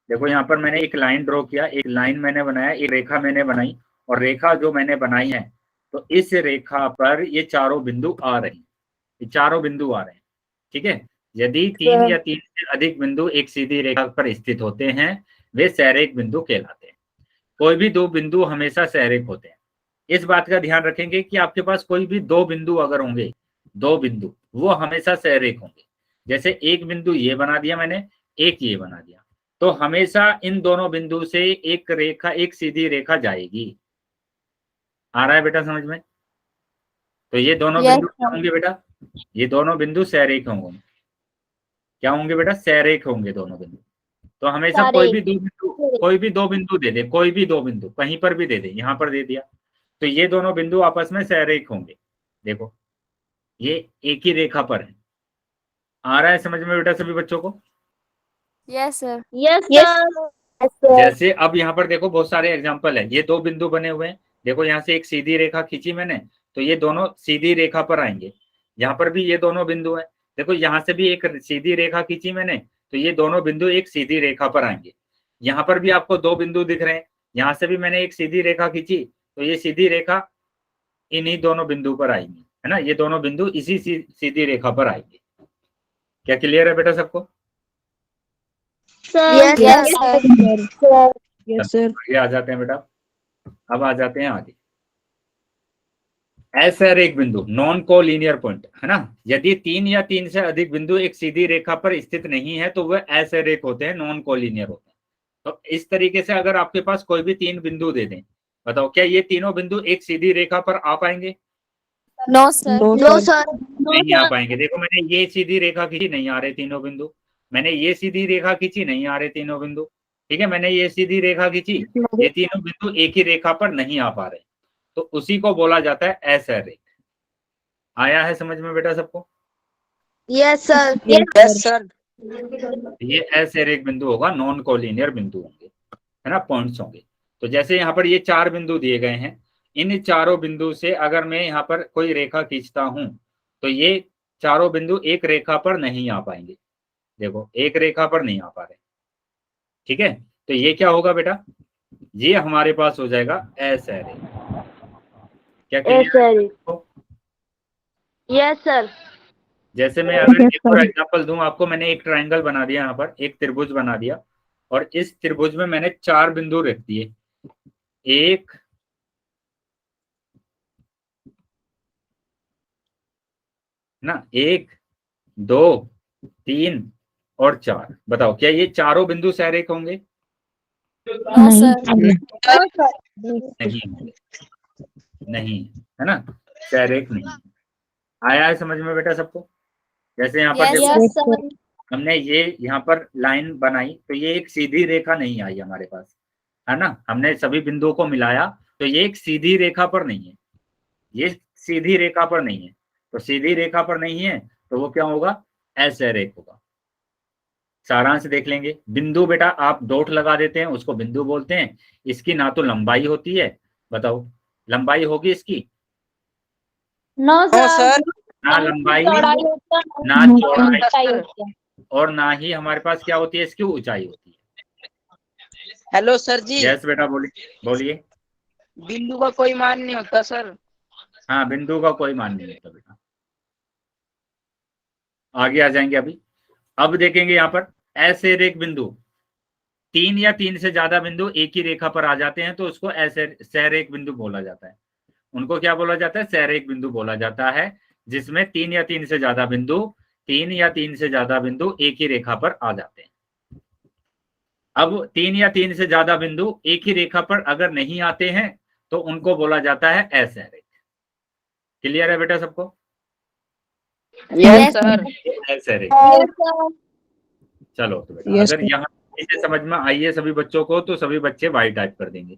देखो यहाँ पर मैंने एक लाइन ड्रॉ किया, एक लाइन मैंने बनाया, एक रेखा मैंने बनाई, और रेखा जो मैंने बनाई है तो इस रेखा पर ये चारों बिंदु आ रहे हैं, ये चारों बिंदु आ रहे हैं। ठीक है, यदि 3 या 3 से अधिक बिंदु एक सीधी रेखा पर स्थित होते हैं वे सहरेख बिंदु कहलाते हैं। कोई भी दो बिंदु हमेशा सहरेख होते हैं। इस बात का ध्यान रखेंगे कि आपके पास कोई भी दो बिंदु अगर होंगे, दो बिंदु, वो हमेशा सहरेख होंगे। जैसे एक बिंदु ये बना दिया मैंने, एक ये बना दिया, तो हमेशा इन दोनों बिंदु से एक रेखा, एक सीधी रेखा जाएगी। आ रहा है बेटा समझ में? तो ये दोनों Yes, बिंदु क्या होंगे बेटा? ये दोनों बिंदु सहरेख होंगे। क्या होंगे बेटा? सहरेख होंगे दोनों बिंदु। तो हमेशा कोई भी दो बिंदु दे दे, कोई भी दो बिंदु कहीं पर भी दे दे, यहाँ पर दे दिया, तो ये दोनों बिंदु आपस में सहरेख होंगे। देखो ये एक ही रेखा पर है। आ रहा है समझ में बेटा सभी बच्चों को? Yes sir. Yes sir. जैसे अब यहाँ पर देखो बहुत सारे एग्जांपल है, ये दो बिंदु बने हुए हैं। देखो यहाँ से एक सीधी रेखा खींची मैंने, तो ये दोनों सीधी रेखा पर आएंगे। यहाँ पर भी ये दोनों बिंदु है। देखो यहाँ से भी एक सीधी रेखा खींची मैंने, तो ये दोनों बिंदु एक सीधी रेखा पर आएंगे। यहाँ पर भी आपको दो बिंदु दिख रहे हैं, यहाँ से भी मैंने एक सीधी रेखा खींची, तो ये सीधी रेखा इन्हीं दोनों बिंदु पर आएंगी, है ना? ये दोनों बिंदु इसी सीधी रेखा पर आएंगे। क्या क्लियर है बेटा सबको? Yes sir. आगे आ जाते हैं बेटा। अब आ जाते हैं आगे। असहरेख बिंदु, नॉन कोलिनियर पॉइंट, है ना? यदि 3 या 3 से अधिक बिंदु एक सीधी रेखा पर स्थित नहीं है तो वह असहरेख होते हैं, नॉन कोलिनियर होते हैं। तो इस तरीके से अगर आपके पास कोई भी 3 बिंदु दे दें, बताओ क्या ये तीनों बिंदु एक सीधी रेखा पर आ पाएंगे? No sir. No sir. नहीं आ पाएंगे। देखो मैंने ये सीधी रेखा खींची, नहीं आ रहे तीनों बिंदु। मैंने ये सीधी रेखा खींची, नहीं आ रहे तीनों बिंदु। ठीक है, मैंने ये सीधी रेखा खींची, ये तीनों बिंदु एक ही रेखा पर नहीं आ पा रहे, तो उसी को बोला जाता है असहरेख। आया है समझ में बेटा सबको? Yes sir. Yes sir. ये असहरेख बिंदु होगा, नॉन कोलिनियर बिंदु होंगे, है ना? पॉइंट्स होंगे। तो जैसे यहाँ पर ये 4 बिंदु दिए गए हैं, इन चारों बिंदु से अगर मैं यहाँ पर कोई रेखा खींचता हूं तो ये चारों बिंदु एक रेखा पर नहीं आ पाएंगे। देखो एक रेखा पर नहीं आ पा रहे। ठीक है, तो ये क्या होगा बेटा? ये हमारे पास हो जाएगा असहरेख। क्या क्लियर है? Yes sir. जैसे मैं अगर एक और एग्जांपल दूं आपको, मैंने एक ट्रायंगल बना दिया, यहाँ पर एक त्रिभुज बना दिया, और इस त्रिभुज में मैंने 4 बिंदु रख दिए, 1 ना, 1 2 3 और 4। बताओ क्या ये चारों बिंदु सहरेख होंगे? No sir. नहीं होंगे, नहीं, है ना? सहरेख नहीं। आया है समझ में बेटा सबको? जैसे यहाँ पर Yes, देखो, यस सर। हमने ये यहाँ पर लाइन बनाई, तो ये एक सीधी रेखा नहीं आई हमारे पास, है ना? हमने सभी बिंदुओं को मिलाया, तो ये एक सीधी रेखा पर नहीं है, ये सीधी रेखा पर नहीं है। तो सीधी रेखा पर नहीं है तो वो क्या होगा? असहरेख होगा। सारांश देख लेंगे। बिंदु बेटा आप डॉट लगा देते हैं, उसको बिंदु बोलते हैं। इसकी ना तो लंबाई होती है, बताओ लंबाई होगी इसकी? No sir. ना लंबाई, चौड़ाई होता है, ना चौड़ाई, ऊंचाई होती है। और ना ही हमारे पास क्या होती है, इसकी ऊंचाई होती है। हेलो सर जी। यस बेटा बोलिए। बिंदु का कोई मान नहीं होता सर। हाँ, बिंदु का कोई मान नहीं होता बेटा। आगे आ जाएंगे अभी। अब देखेंगे यहाँ पर असहरेख बिंदु, 3 या 3 से ज्यादा बिंदु एक ही रेखा पर आ जाते हैं तो उसको सहरेख बिंदु बोला जाता है। उनको क्या बोला जाता है? सहरेख बिंदु बोला जाता है, जिसमें 3 या 3 से ज्यादा बिंदु, 3 या 3 से ज्यादा बिंदु एक ही रेखा पर आ जाते हैं। अब 3 या 3 से ज्यादा बिंदु एक ही रेखा पर अगर नहीं आते हैं तो उनको बोला जाता है असहरेख। क्लियर है बेटा सबको? Yes sir. असहरेख। Yes sir. चलो तो बेटा अगर यहाँ इसे समझ में आई है सभी बच्चों को तो सभी बच्चे वाई टाइप कर देंगे।